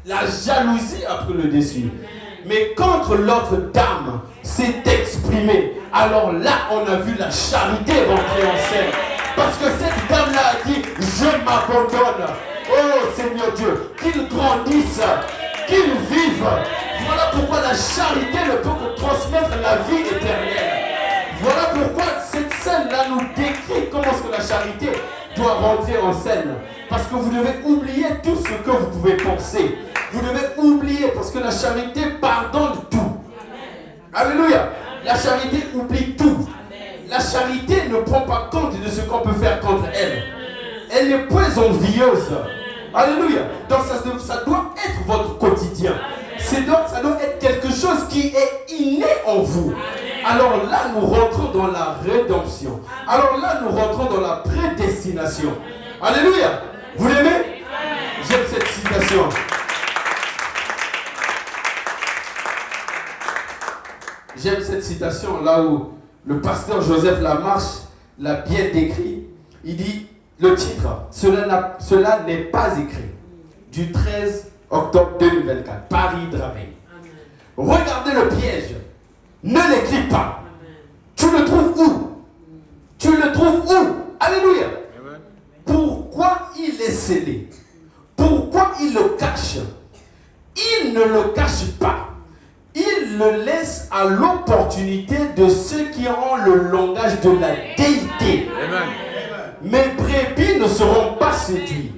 la jalousie a pris le dessus. Mais quand l'autre dame s'est exprimée, alors là on a vu la charité rentrer en scène. Parce que cette dame-là a dit, je m'abandonne. Oh Seigneur Dieu, qu'ils grandissent, qu'ils vivent. Voilà pourquoi la charité ne peut que transmettre la vie éternelle. Voilà pourquoi cette scène-là nous décrit comment est-ce que la charité doit rentrer en scène. Parce que vous devez oublier tout ce que vous pouvez penser. Vous devez oublier parce que la charité pardonne tout. Alléluia. La charité oublie tout. La charité ne prend pas compte de ce qu'on peut faire contre elle. Elle n'est pas envieuse. Alléluia. Donc ça doit être votre quotidien. Ça doit être quelque chose qui est inné en vous. Alors là, nous rentrons dans la rédemption. Alors là, nous rentrons dans la prédestination. Alléluia. Vous l'aimez? J'aime cette citation. J'aime cette citation là où le pasteur Joseph Lamarche l'a bien décrit. Il dit, le titre, cela n'est pas écrit. Du 13 octobre 2024, Paris-Draveil. Regardez le piège. Ne l'écris pas. Tu le trouves où? Tu le trouves où? Alléluia. Pourquoi il est scellé? Pourquoi il le cache? Il ne le cache pas. Il le laisse à l'opportunité de ceux qui ont le langage de la déité. Amen. Mes brebis ne seront pas séduits.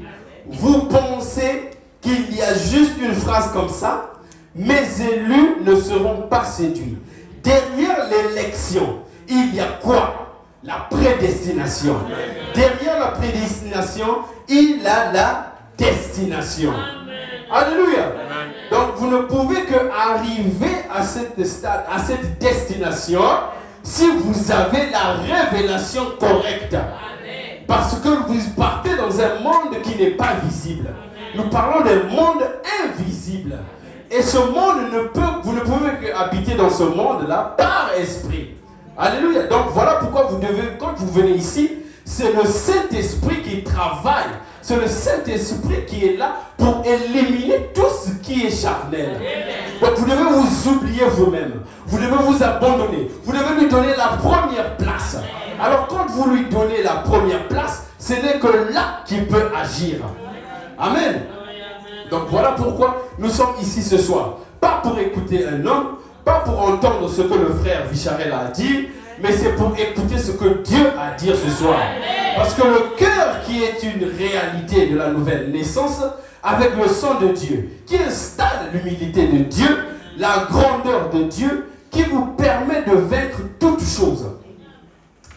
Vous pensez qu'il y a juste une phrase comme ça? Mes élus ne seront pas séduits. Derrière l'élection, il y a quoi? La prédestination. Derrière la prédestination, il y a la destination. Alléluia. Donc vous ne pouvez qu'arriver à cette stade, à cette destination, si vous avez la révélation correcte. Parce que vous partez dans un monde qui n'est pas visible. Nous parlons d'un monde invisible. Et ce monde vous ne pouvez qu'habiter dans ce monde-là par esprit. Alléluia. Donc voilà pourquoi vous devez, quand vous venez ici, c'est le Saint-Esprit qui travaille. C'est le Saint-Esprit qui est là pour éliminer tout ce qui est charnel. Donc vous devez vous oublier vous-même. Vous devez vous abandonner. Vous devez lui donner la première place. Alors quand vous lui donnez la première place, ce n'est que là qu'il peut agir. Amen. Donc voilà pourquoi nous sommes ici ce soir. Pas pour écouter un homme, pas pour entendre ce que le frère Vicharel a dit, mais c'est pour écouter ce que Dieu a à dire ce soir. Parce que le cœur qui est une réalité de la nouvelle naissance, avec le sang de Dieu, qui installe l'humilité de Dieu, la grandeur de Dieu, qui vous permet de vaincre toutes choses.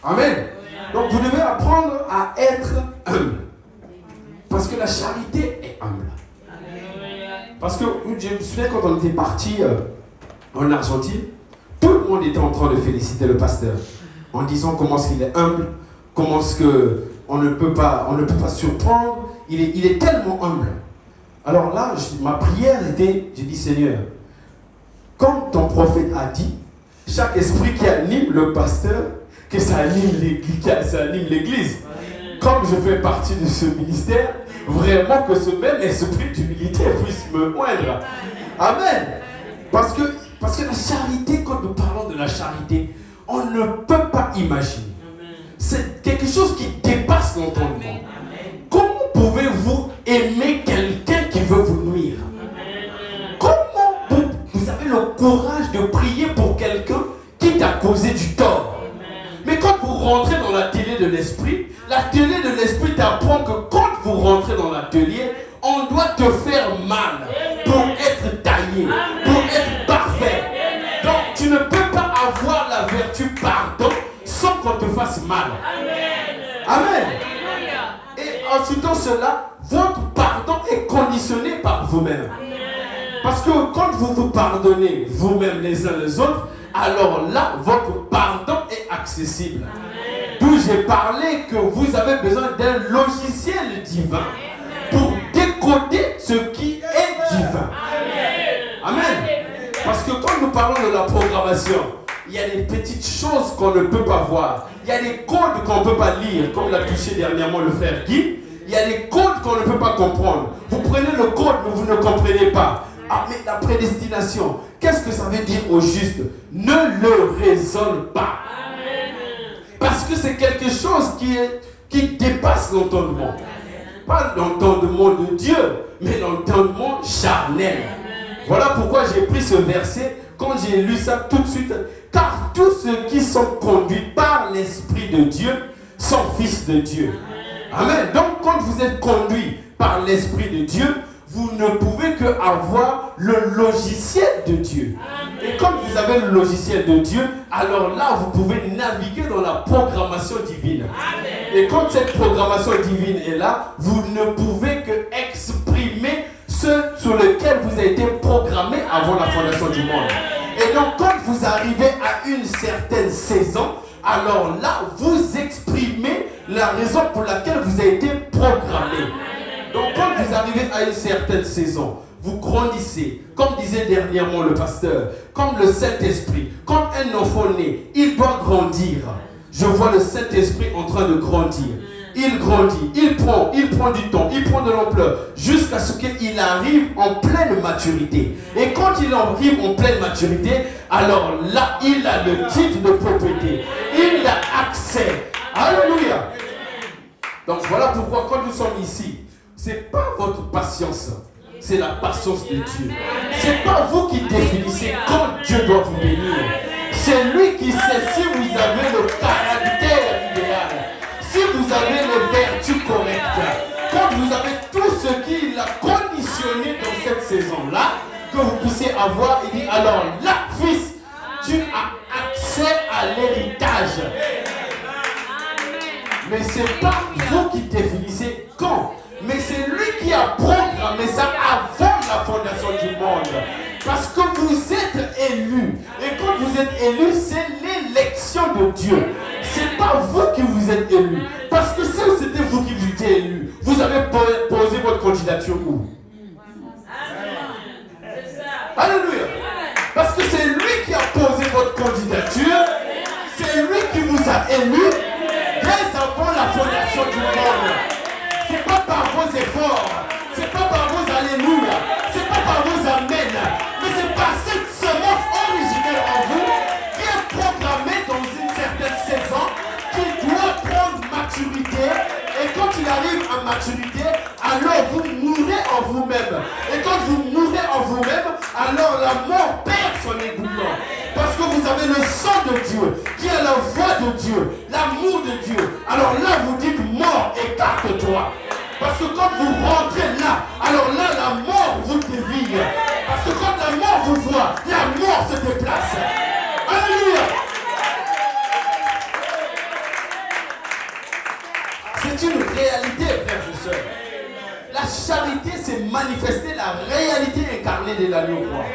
Amen. Donc vous devez apprendre à être humble. Parce que la charité est humble. Parce que je me souviens quand on était parti en Argentine, tout le monde était en train de féliciter le pasteur en disant comment est-ce qu'il est humble, comment est-ce qu'on ne peut pas surprendre, il est tellement humble. Alors là, ma prière était, j'ai dit Seigneur, comme ton prophète a dit, chaque esprit qui anime le pasteur, que ça anime l'église. Comme je fais partie de ce ministère, vraiment que ce même esprit d'humilité puisse me moindre. Amen. Parce que la charité, quand nous parlons de la charité, on ne peut pas imaginer. C'est quelque chose qui dépasse l'entendement. Comment pouvez-vous aimer quelqu'un qui veut vous nuire? Comment vous avez le courage de prier pour quelqu'un qui t'a causé du tort? Mais quand vous rentrez dans l'atelier de l'esprit t'apprend que quand vous rentrez dans l'atelier, on doit te faire mal pour être taillé, pour être parfait. Donc tu ne peux pas avoir la vertu pardon sans qu'on te fasse mal. Amen. Et en citant cela, votre pardon est conditionné par vous-même. Parce que quand vous vous pardonnez vous-même les uns les autres, alors là, votre pardon est accessible. D'où j'ai parlé que vous avez besoin d'un logiciel divin pour décoder ce qui est divin. Amen. Parce que quand nous parlons de la programmation, il y a des petites choses qu'on ne peut pas voir. Il y a des codes qu'on ne peut pas lire, comme l'a touché dernièrement le frère Guy. Il Il y a des codes qu'on ne peut pas comprendre. Vous prenez le code, mais vous ne comprenez pas. Ah, mais la prédestination, qu'est-ce que ça veut dire au juste? Ne le raisonne pas. Parce que c'est quelque chose qui dépasse l'entendement. Pas l'entendement de Dieu, mais l'entendement charnel. Voilà pourquoi j'ai pris ce verset quand j'ai lu ça tout de suite. Car tous ceux qui sont conduits par l'Esprit de Dieu sont fils de Dieu. Amen. Donc quand vous êtes conduits par l'Esprit de Dieu, vous ne pouvez que avoir le logiciel de Dieu. Et comme vous avez le logiciel de Dieu, alors là, vous pouvez naviguer dans la programmation divine. Et quand cette programmation divine est là, vous ne pouvez que exprimer ce sur lequel vous avez été programmé avant la fondation du monde. Et donc, quand vous arrivez à une certaine saison, alors là, vous exprimez la raison pour laquelle vous avez été programmé. Donc, quand vous arrivez à une certaine saison, vous grandissez, comme disait dernièrement le pasteur, comme le Saint-Esprit. Quand un enfant naît, il doit grandir. Je vois le Saint-Esprit en train de grandir. Il grandit, il prend du temps, il prend de l'ampleur, jusqu'à ce qu'il arrive en pleine maturité. Et quand il arrive en pleine maturité, alors là, il a le titre de propriété. Il a accès. Alléluia. Donc voilà pourquoi quand nous sommes ici, c'est pas votre patience, c'est la patience de Dieu. C'est pas vous qui définissez quand Dieu doit vous bénir. C'est lui qui sait si vous avez le caractère idéal, si vous avez les vertus correctes, quand vous avez tout ce qu'il a conditionné dans cette saison-là, que vous puissiez avoir, il dit alors là, fils, tu as accès à l'héritage. Mais ce n'est pas vous qui définissez quand. Mais c'est lui qui a programmé ça avant la fondation du monde. Parce que vous êtes élus. Et quand vous êtes élus, c'est l'élection de Dieu. Ce n'est pas vous qui vous êtes élus. Parce que si c'était vous qui vous étiez élus, vous avez posé votre candidature où? Alléluia. Parce que c'est lui qui a posé votre candidature. C'est lui qui vous a élus dès avant la fondation du monde. Ce n'est pas par vos efforts, ce n'est pas par vos alléluia, ce n'est pas par vos amens, mais c'est par cette semence originelle en vous qui est programmée dans une certaine saison, qui doit prendre maturité. Et quand il arrive à maturité, alors vous mourrez en vous-même. Et quand vous mourrez en vous-même, alors la mort perd son éboulement. Parce que vous avez le sang de Dieu, qui est la voix de Dieu, l'amour de Dieu. Alors là, vous dites mort, écarte-toi. Parce que quand vous rentrez là, alors là, la mort vous dévie. Parce que quand la mort vous voit, la mort se déplace. Alléluia. C'est une réalité, frères et sœurs. La charité, c'est manifester la réalité incarnée de l'agneau roi.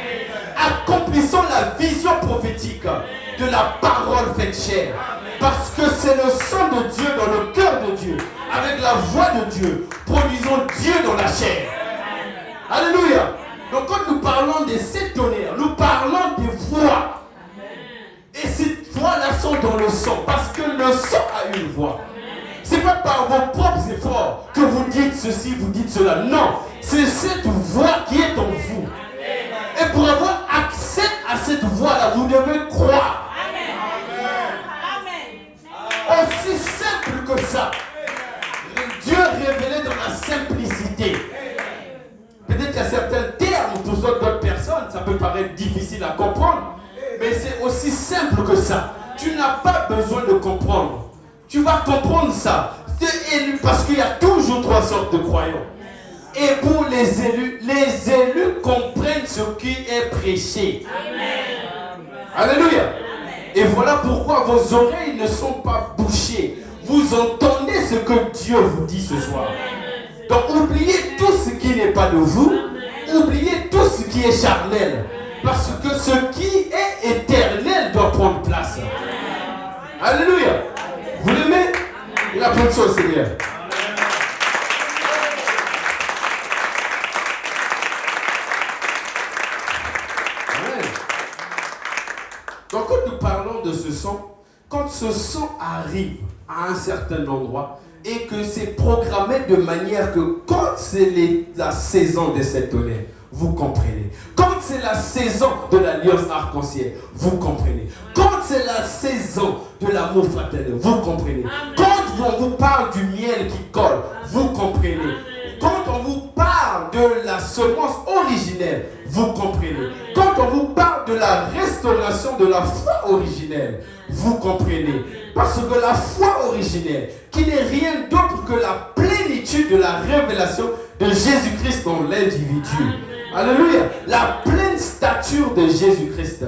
Accomplissons la vision prophétique de la parole faite chair. Parce que c'est le sang de Dieu dans le cœur de Dieu, avec la voix de Dieu, produisons Dieu dans la chair. Alléluia. Donc quand nous parlons des sept tonnerres, nous parlons des voix. Et ces voix-là sont dans le sang, parce que le sang a une voix. Ce n'est pas par vos propres efforts que vous dites ceci, vous dites cela. Non, c'est cette voix qui est en vous. Et pour avoir accès à cette voix-là, vous devez croire. Aussi simple que ça. Dieu révélé dans la simplicité. Peut-être qu'il y a certains termes pour d'autres personnes, ça peut paraître difficile à comprendre, mais c'est aussi simple que ça. Tu n'as pas besoin de comprendre. Tu vas comprendre ça. C'est élu parce qu'il y a toujours trois sortes de croyants. Et pour les élus comprennent ce qui est prêché. Amen. Alléluia. Et voilà pourquoi vos oreilles ne sont pas bouchées. Vous entendez ce que Dieu vous dit ce soir. Donc oubliez tout ce qui n'est pas de vous. Oubliez tout ce qui est charnel. Parce que ce qui est éternel doit prendre place. Alléluia. Vous l'aimez? Il a plein de choses, Seigneur. Donc quand nous parlons de ce sang, quand ce sang arrive à un certain endroit, et que c'est programmé de manière que quand c'est la saison de cette tonnerre, vous comprenez. Quand c'est la saison de l'alliance arc-en-ciel, vous comprenez. Quand c'est la saison de l'amour fraternel, vous comprenez. Quand on vous parle du miel qui colle, vous comprenez. Quand on vous parle de la semence originelle, vous comprenez. Quand on vous parle de la restauration de la foi originelle, vous comprenez. Parce que la foi originelle, qui n'est rien d'autre que la plénitude de la révélation de Jésus-Christ dans l'individu. Alléluia. La pleine stature de Jésus-Christ.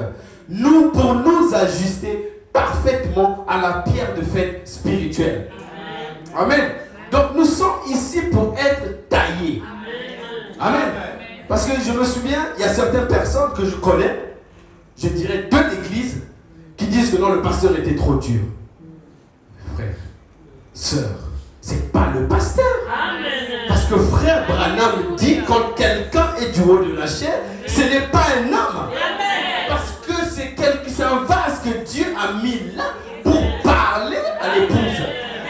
Pour nous ajuster parfaitement à la pierre de fête spirituelle. Amen. Donc nous sommes ici pour être taillés. Amen. Parce que je me souviens, il y a certaines personnes que je connais, je dirais de l'église, qui disent que non, le pasteur était trop dur. Frère, sœur, c'est pas le pasteur. Parce que frère Branham dit quand quelqu'un est du haut de la chair, ce n'est pas un homme. Parce que c'est un vase que Dieu a mis là pour parler à l'épouse.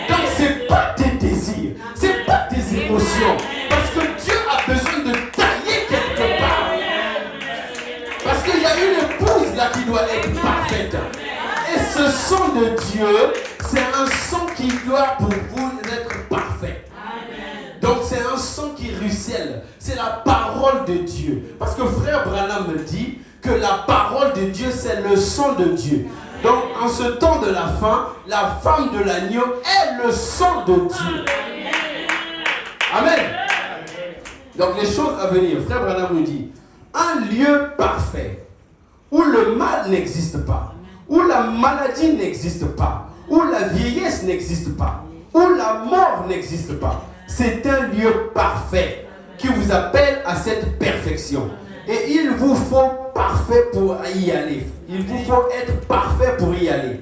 Donc c'est pas tes désirs, c'est pas tes émotions. Parce que Dieu a besoin de tailler quelque part. Parce qu'il y a une épouse là qui doit être parfaite. Et ce sang de Dieu, c'est un sang qui doit pour vous être parfait. Donc c'est un sang qui ruisselle. C'est la parole de Dieu. Parce que frère Branham me dit que la parole de Dieu, c'est le sang de Dieu. Donc en ce temps de la fin, la femme de l'agneau est le sang de Dieu. Amen. Donc les choses à venir, frère Branham nous dit, un lieu parfait où le mal n'existe pas, où la maladie n'existe pas, où la vieillesse n'existe pas, où la mort n'existe pas. C'est un lieu parfait qui vous appelle à cette perfection. Et il vous faut parfait pour y aller. Il vous faut être parfait pour y aller.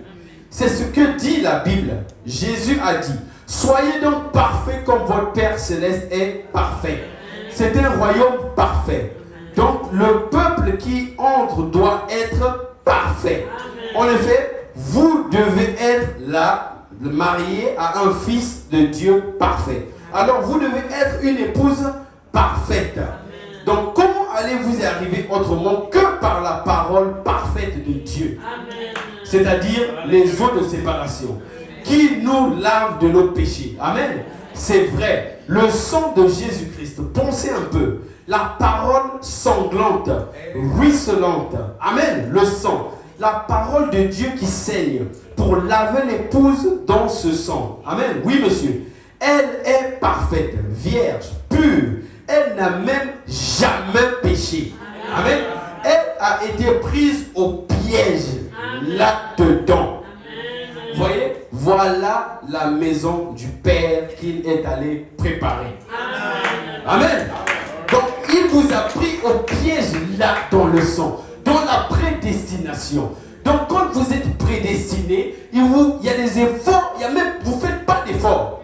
C'est ce que dit la Bible. Jésus a dit, soyez donc parfaits comme votre Père Céleste est parfait. C'est un royaume parfait. Donc le peuple qui entre doit être parfait. En effet, vous devez être là, marié à un fils de Dieu parfait. Alors vous devez être une épouse parfaite. Donc comment allez-vous y arriver autrement que par la parole parfaite de Dieu? C'est-à-dire les eaux de séparation qui nous lavent de nos péchés. Amen. C'est vrai. Le sang de Jésus-Christ. Pensez un peu. La parole sanglante, ruisselante. Amen. Le sang. La parole de Dieu qui saigne pour laver l'épouse dans ce sang. Amen. Oui, monsieur. Elle est parfaite, vierge, pure. Elle n'a même jamais péché. Amen. Elle a été prise au piège là-dedans. Vous voyez, voilà la maison du Père qu'il est allé préparer. Amen. Donc, il vous a pris au piège là dans le sang, dans la prédestination. Donc, quand vous êtes prédestiné, il y a des efforts, vous ne faites pas d'efforts.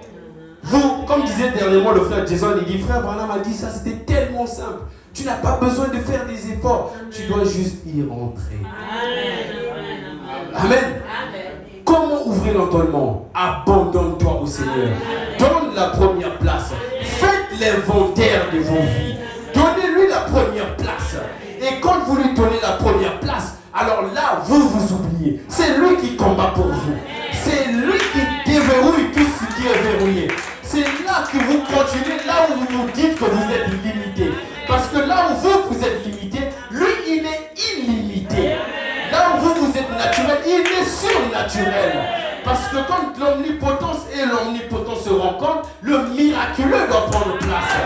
Vous, comme disait dernièrement le frère Jason, il dit, frère Branham a dit ça, c'était tellement simple. Tu n'as pas besoin de faire des efforts. Tu dois juste y rentrer. Amen. Comment ouvrir l'entendement? Abandonne-toi au Seigneur. Donne la première place. Faites l'inventaire de vos vies. Donnez-lui la première place. Et quand vous lui donnez la première place, alors là, vous vous oubliez. C'est lui qui combat pour vous. C'est lui qui déverrouille tout ce qui est verrouillé. C'est là que vous continuez, là où vous vous dites que vous êtes limité. Parce que là où vous êtes limité, lui, il est illimité. Là où vous êtes naturel, il est surnaturel. Parce que quand l'omnipotence et l'omnipotence se rencontrent, le miraculeux doit prendre place.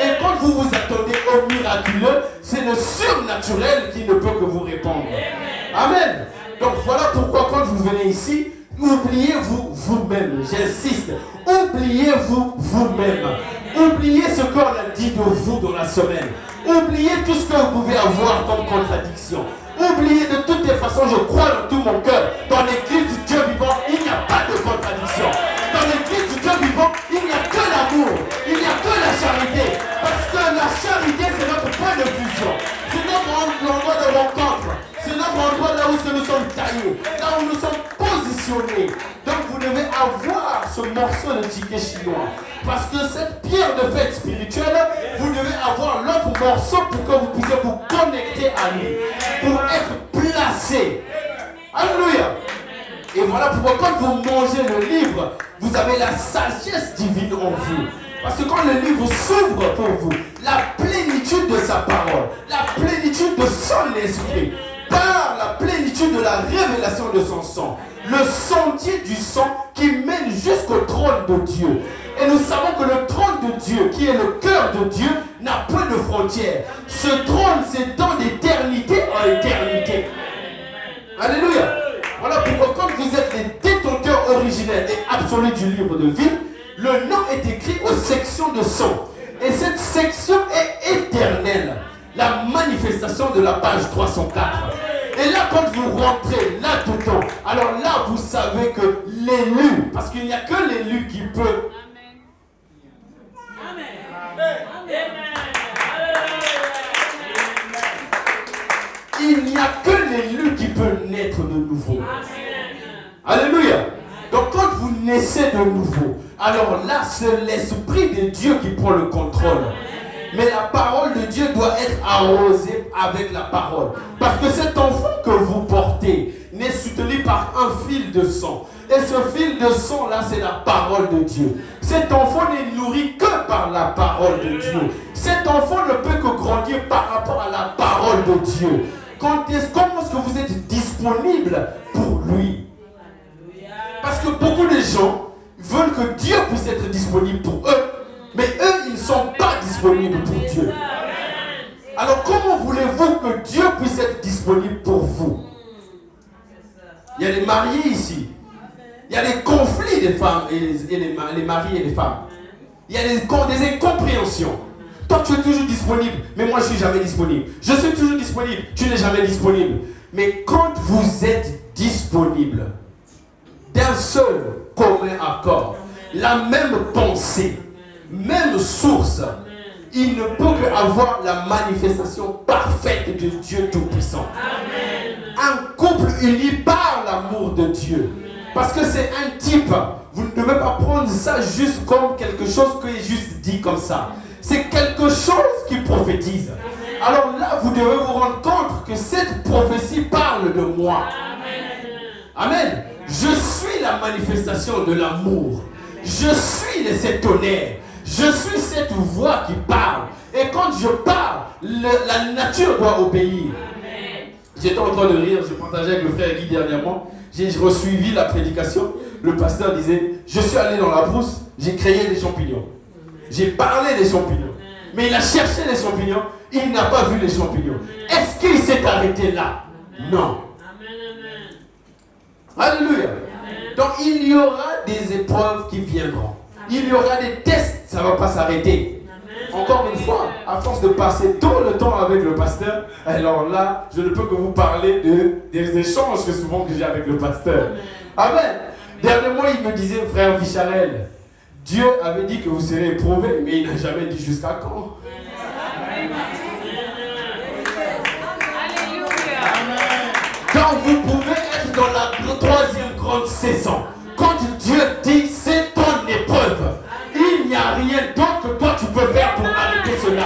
Et quand vous vous attendez au miraculeux, c'est le surnaturel qui ne peut que vous répondre. Amen. Donc voilà pourquoi quand vous venez ici, oubliez-vous vous-même. J'insiste. Oubliez-vous vous-même. Oubliez ce qu'on a dit de vous dans la semaine. Oubliez tout ce que vous pouvez avoir comme contradiction. Oubliez de toutes les façons, je crois de tout mon cœur, dans l'église du Dieu vivant, il n'y a pas de contradiction. Dans l'église du Dieu vivant, il n'y a que l'amour, il n'y a que la charité. Parce que la charité, c'est notre point de fusion. C'est notre endroit de rencontre. C'est notre endroit là où nous sommes taillés, là où nous sommes positionnés. Donc vous devez avoir ce morceau de ticket chinois. Parce que cette pierre de fête spirituelle, vous devez avoir l'autre morceau pour que vous puissiez vous connecter à lui, pour être placé. Alléluia. Et voilà pourquoi quand vous mangez le livre, vous avez la sagesse divine en vous. Parce que quand le livre s'ouvre pour vous, la plénitude de sa parole, la plénitude de son esprit, par la plénitude de la révélation de son sang, le sentier du sang qui mène jusqu'au trône de Dieu. Et nous savons que le trône de Dieu, qui est le cœur de Dieu, n'a point de frontières. Ce trône s'étend d'éternité en éternité. Alléluia. Voilà pourquoi quand vous êtes les détenteurs originels et absolus du livre de vie, le nom est écrit aux sections de sang. Et cette section est éternelle. La manifestation de la page 304. Et là, quand vous rentrez là-dedans, alors là, vous savez que l'élu, parce qu'il n'y a que l'élu qui peut. Il n'y a que l'élu qui peut naître de nouveau. Alléluia. Donc quand vous naissez de nouveau, alors là, c'est l'Esprit de Dieu qui prend le contrôle. Mais la parole de Dieu doit être arrosée avec la parole. Parce que cet enfant que vous portez n'est soutenu par un fil de sang. Et ce fil de sang là, c'est la parole de Dieu. Cet enfant n'est nourri que par la parole de Dieu. Cet enfant ne peut que grandir par rapport à la parole de Dieu. Comment est-ce que vous êtes disponible pour lui? Parce que beaucoup de gens veulent que Dieu puisse être disponible pour eux, mais eux, ils ne sont pas disponibles pour Dieu. Alors comment voulez-vous que Dieu puisse être disponible pour vous? Il y a des mariés ici. Il y a des conflits des femmes et les maris et les femmes. Il y a des incompréhensions. Toi, tu es toujours disponible, mais moi, je ne suis jamais disponible. Je suis toujours disponible, tu n'es jamais disponible. Mais quand vous êtes disponible, d'un seul commun accord, la même pensée, même source, il ne peut qu'avoir la manifestation parfaite de Dieu Tout-Puissant. Un couple uni par l'amour de Dieu. Parce que c'est un type. Vous ne devez pas prendre ça juste comme quelque chose qui est juste dit comme ça. C'est quelque chose qui prophétise. Alors là, vous devez vous rendre compte que cette prophétie parle de moi. Amen. Je suis la manifestation de l'amour. Je suis le septonnaire. Je suis cette voix qui parle. Et quand je parle, la nature doit obéir. J'étais en train de rire, je partageais avec le frère Guy dernièrement. J'ai resuivi la prédication. Le pasteur disait, je suis allé dans la brousse, j'ai créé des champignons. J'ai parlé des champignons. Mais il a cherché les champignons, il n'a pas vu les champignons. Est-ce qu'il s'est arrêté là? Non. Alléluia. Donc il y aura des épreuves qui viendront. Il y aura des tests, ça ne va pas s'arrêter. Encore une fois, à force de passer tout le temps avec le pasteur, alors là, je ne peux que vous parler des échanges que souvent que j'ai avec le pasteur. Amen. Dernièrement, il me disait, frère Vicharel, Dieu avait dit que vous serez éprouvés, mais il n'a jamais dit jusqu'à quand. Quand vous pouvez être dans la troisième grande saison, quand Dieu dit c'est ton épreuve, il n'y a rien d'autre que toi tu peux faire pour arrêter cela.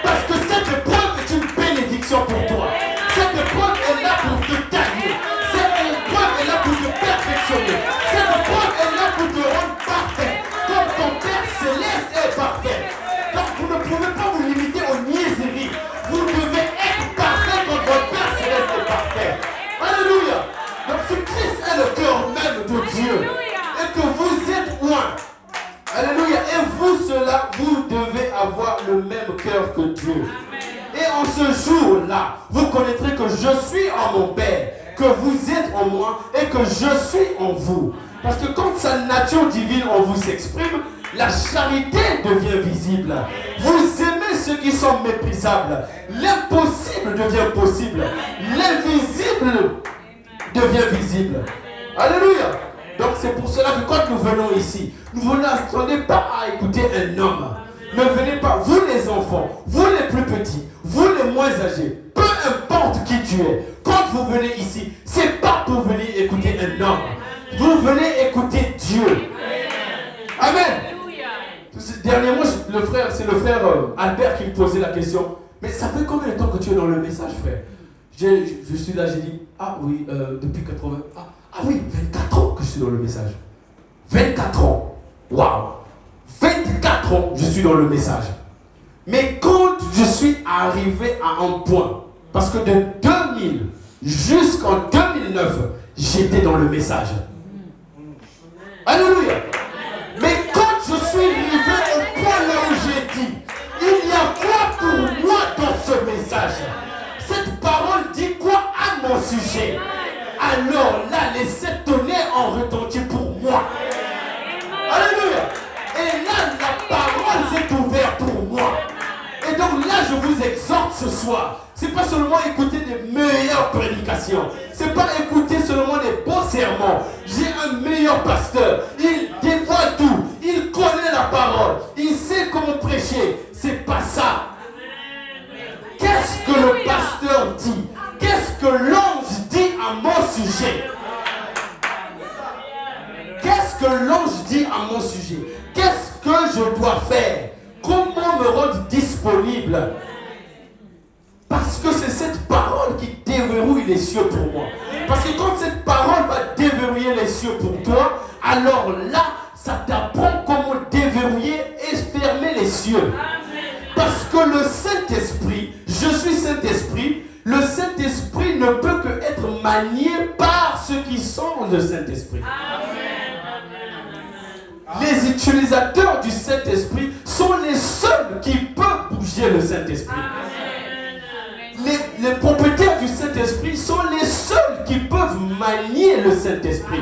Parce que cette épreuve est une bénédiction pour toi. Cette épreuve est là pour te tailler. Cette épreuve est là pour te perfectionner. Cette épreuve est là pour te rendre parfait. Comme ton Père Céleste est parfait. Donc vous ne pouvez pas vous limiter aux niaiseries. Vous devez être parfait quand votre Père Céleste est parfait. Alléluia. Donc si Christ est le cœur même de Dieu et que vous êtes un. Alléluia. Et vous, cela, vous devez avoir le même cœur que Dieu. Et en ce jour-là, vous connaîtrez que je suis en mon Père, que vous êtes en moi et que je suis en vous. Parce que quand sa nature divine en vous s'exprime, la charité devient visible. Vous aimez ceux qui sont méprisables. L'impossible devient possible. L'invisible devient visible. Alléluia. Donc c'est pour cela que quand nous venons ici, nous ne attendez pas à écouter un homme. Ne venez pas, vous les enfants, vous les plus petits, vous les moins âgés, peu importe qui tu es, quand vous venez ici, c'est pas pour venir écouter un homme. Vous venez écouter Dieu. c'est le frère Albert qui me posait la question. Mais ça fait combien de temps que tu es dans le message, frère? Je suis là, j'ai dit, ah oui, depuis 80. Ah oui, 24 ans que je suis dans le message. 24 ans. Waouh! 24 ans, je suis dans le message. Mais quand je suis arrivé à un point, parce que de 2000 jusqu'en 2009, j'étais dans le message. Alléluia! Mais quand je suis arrivé au point là où j'ai dit, il y a quoi pour moi dans ce message? Cette parole dit quoi à mon sujet? Alors là, les 7 tonnerres ont retenti pour moi. Alléluia! Et là, la parole s'est ouverte pour moi. Et donc là, je vous exhorte ce soir. C'est pas seulement écouter des meilleures prédications. C'est pas écouter seulement des beaux sermons. J'ai un meilleur pasteur. Il dévoile tout. Il connaît la parole. Il sait comment prêcher. C'est pas ça. Qu'est-ce que le pasteur dit? Qu'est-ce que l'ange dit à mon sujet? Qu'est-ce que l'ange dit à mon sujet? Qu'est-ce que je dois faire? Comment me rendre disponible? Parce que c'est cette parole qui déverrouille les cieux pour moi. Parce que quand cette parole va déverrouiller les cieux pour toi, alors là, ça t'apprend comment déverrouiller et fermer les cieux. Parce que le Saint-Esprit, je suis Saint-Esprit, le Saint-Esprit ne peut que être manié par ceux qui sont le Saint-Esprit. Les utilisateurs du Saint-Esprit sont les seuls qui peuvent bouger le Saint-Esprit. Les propriétaires du Saint-Esprit sont les seuls qui peuvent manier le Saint-Esprit.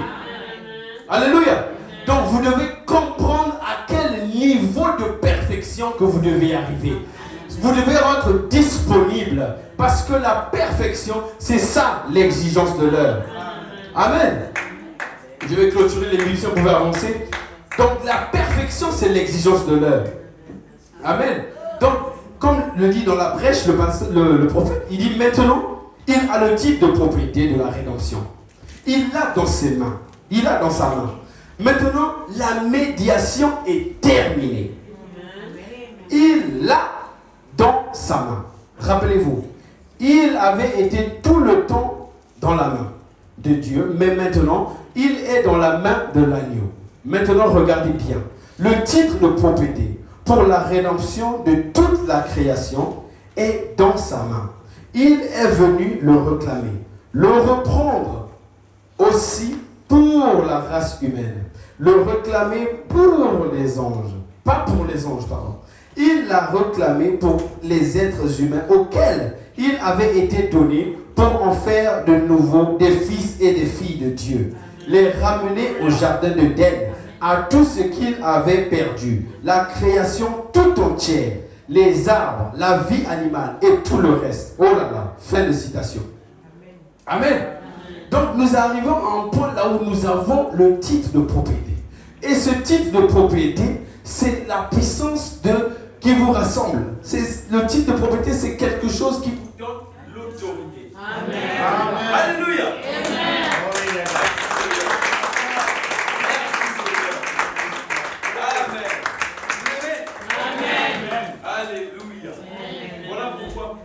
Alléluia. Donc vous devez comprendre à quel niveau de perfection que vous devez arriver. Vous devez être disponible parce que la perfection, c'est ça l'exigence de l'heure. Amen. Je vais clôturer l'émission, vous pouvez avancer. Donc la perfection, c'est l'exigence de l'heure. Amen. Donc, comme le dit dans la brèche le prophète, il dit maintenant, il a le titre de propriété de la rédemption. Il l'a dans ses mains. Il l'a dans sa main. Maintenant, la médiation est terminée. Il l'a dans sa main. Rappelez-vous, il avait été tout le temps dans la main de Dieu, mais maintenant, il est dans la main de l'agneau. Maintenant, regardez bien. Le titre de propriété pour la rédemption de toute la création est dans sa main. Il est venu le réclamer, le reprendre aussi pour la race humaine, le réclamer pour les anges, pas pour les anges, pardon. Il l'a réclamé pour les êtres humains auxquels il avait été donné pour en faire de nouveau des fils et des filles de Dieu, les ramener au jardin d'Éden, à tout ce qu'il avait perdu, la création tout entière, les arbres, la vie animale et tout le reste. Oh là là, fin de citation. Amen. Donc nous arrivons à un point là où nous avons le titre de propriété. Et ce titre de propriété, c'est la puissance qui vous rassemble. Le titre de propriété, c'est quelque chose qui vous donne l'autorité. Amen. Amen. Alléluia. Amen. Alléluia. Voilà pourquoi,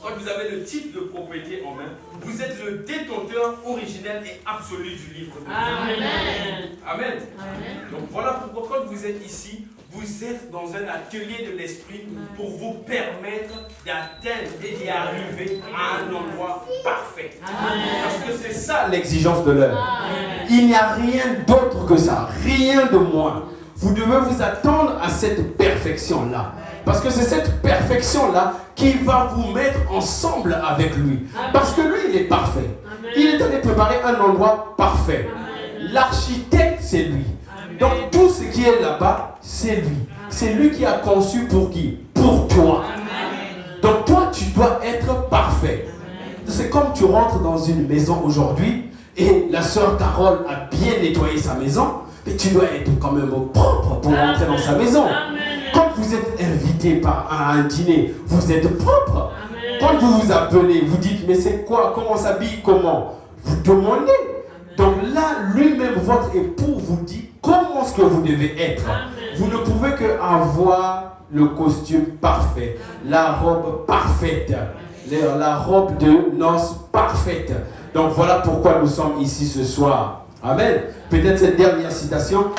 quand vous avez le titre de propriété en main, vous êtes le détenteur originel et absolu du livre de Dieu. Amen. Amen. Donc voilà pourquoi, quand vous êtes ici, vous êtes dans un atelier de l'esprit pour vous permettre d'atteindre et d'y arriver à un endroit parfait. Amen. Parce que c'est ça l'exigence de l'heure. Il n'y a rien d'autre que ça, rien de moins. Vous devez vous attendre à cette perfection-là. Parce que c'est cette perfection-là qui va vous mettre ensemble avec lui. Parce que lui, il est parfait. Il est allé préparer un endroit parfait. L'architecte, c'est lui. Donc tout ce qui est là-bas, c'est lui. C'est lui qui a conçu pour qui? Pour toi. Donc toi, tu dois être parfait. C'est comme tu rentres dans une maison aujourd'hui et la sœur Carole a bien nettoyé sa maison. Mais tu dois être quand même propre pour rentrer dans sa maison. Quand vous êtes invité à un dîner, vous êtes propre. Quand vous vous appelez, vous dites, mais c'est quoi? Comment on s'habille? Comment? Vous demandez. Donc là, lui-même, votre époux vous dit comment est-ce que vous devez être. Vous ne pouvez que avoir le costume parfait, la robe parfaite, la robe de noces parfaite. Donc voilà pourquoi nous sommes ici ce soir. Amen. Peut-être cette dernière citation,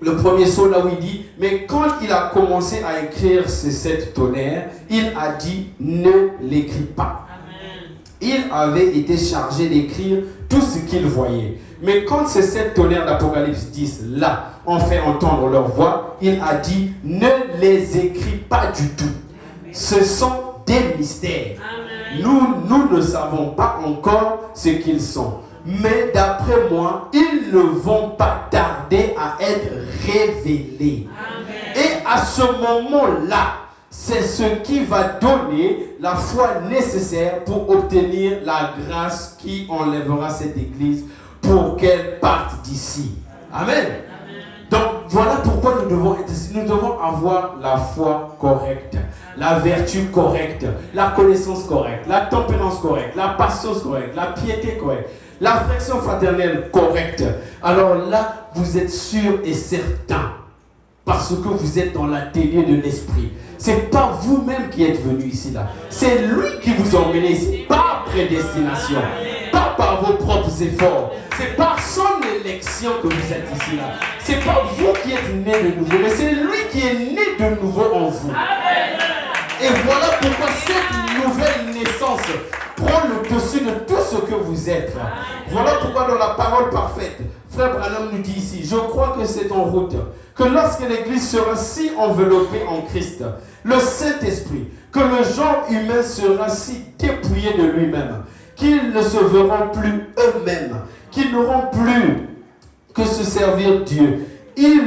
le premier saut là où il dit, mais quand il a commencé à écrire ces 7 tonnerres, il a dit, ne l'écris pas. Il avait été chargé d'écrire tout ce qu'il voyait. Mais quand ces 7 tonnerres d'Apocalypse 10, là, ont fait entendre leur voix, il a dit, ne les écris pas du tout. Ce sont des mystères. Nous ne savons pas encore ce qu'ils sont. Mais d'après moi, ils ne vont pas tarder à être révélés. Et à ce moment-là, c'est ce qui va donner la foi nécessaire pour obtenir la grâce qui enlèvera cette église pour qu'elle parte d'ici. Amen. Donc voilà pourquoi nous devons être ici. Nous devons avoir la foi correcte, la vertu correcte, la connaissance correcte, la tempérance correcte, la patience correcte, la piété correcte, l'affection fraternelle correcte. Alors là, vous êtes sûr et certain parce que vous êtes dans l'atelier de l'esprit. C'est pas vous-même qui êtes venu ici là. C'est lui qui vous a emmené ici par prédestination, pas par vos propres efforts. C'est par son élection que vous êtes ici là. C'est pas vous qui êtes né de nouveau, mais c'est lui qui est né de nouveau en vous. Et voilà pourquoi cette nouvelle naissance prend le dessus de tout ce que vous êtes. Voilà pourquoi dans la parole parfaite, Frère Branham nous dit ici, je crois que c'est en route, que lorsque l'Église sera si enveloppée en Christ, le Saint-Esprit, que le genre humain sera si dépouillé de lui-même, qu'ils ne se verront plus eux-mêmes, qu'ils n'auront plus que se servir Dieu. Et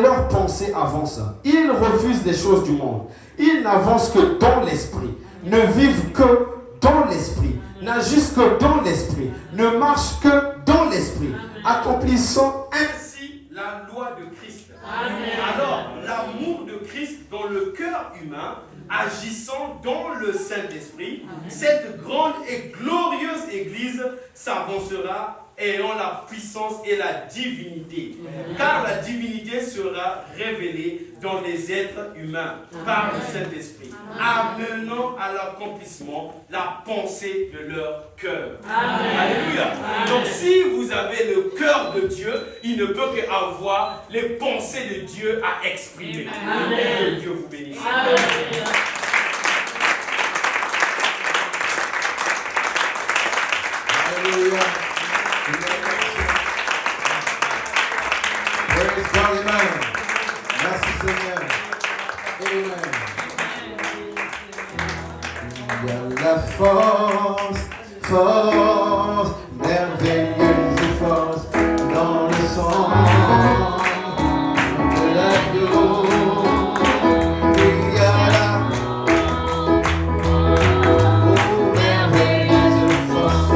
leur pensée avance. Ils refusent les choses du monde. Ils n'avancent que dans l'esprit, ne vivent que dans l'esprit, n'agissent que dans l'esprit, ne marchent que dans l'esprit, accomplissant ainsi la loi de Christ. Amen. Alors, l'amour de Christ dans le cœur humain, agissant dans le Saint-Esprit, cette grande et glorieuse Église s'avancera ayant la puissance et la divinité. Car la divinité sera révélée dans les êtres humains par le Saint-Esprit, amenant à l'accomplissement la pensée de leur cœur. Alléluia. Donc si vous avez le cœur de Dieu, il ne peut qu'avoir les pensées de Dieu à exprimer. Que Dieu vous bénisse. Alléluia. Praise God, amen. Merci Seigneur. Amen. Il y a la force, merveilleuse force dans le sang de l'agneau. Il y a la merveilleuse force.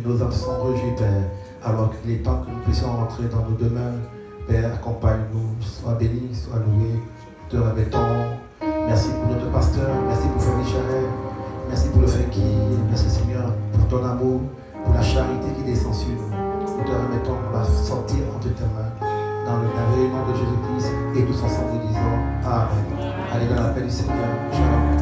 Nos âmes sont rejetées, Père. Alors qu'il est temps que nous puissions rentrer dans nos demeures, Père, accompagne-nous, sois béni, sois loué. Nous te remettons. Merci pour notre pasteur, merci pour Frère Michel, merci pour le fait qui, merci Seigneur, pour ton amour, pour la charité qui descend sur nous. Nous te remettons, on va sortir entre tes mains, dans le merveilleux nom de Jésus-Christ, et tous ensemble nous disons Amen. Allez dans la paix du Seigneur. Shalom.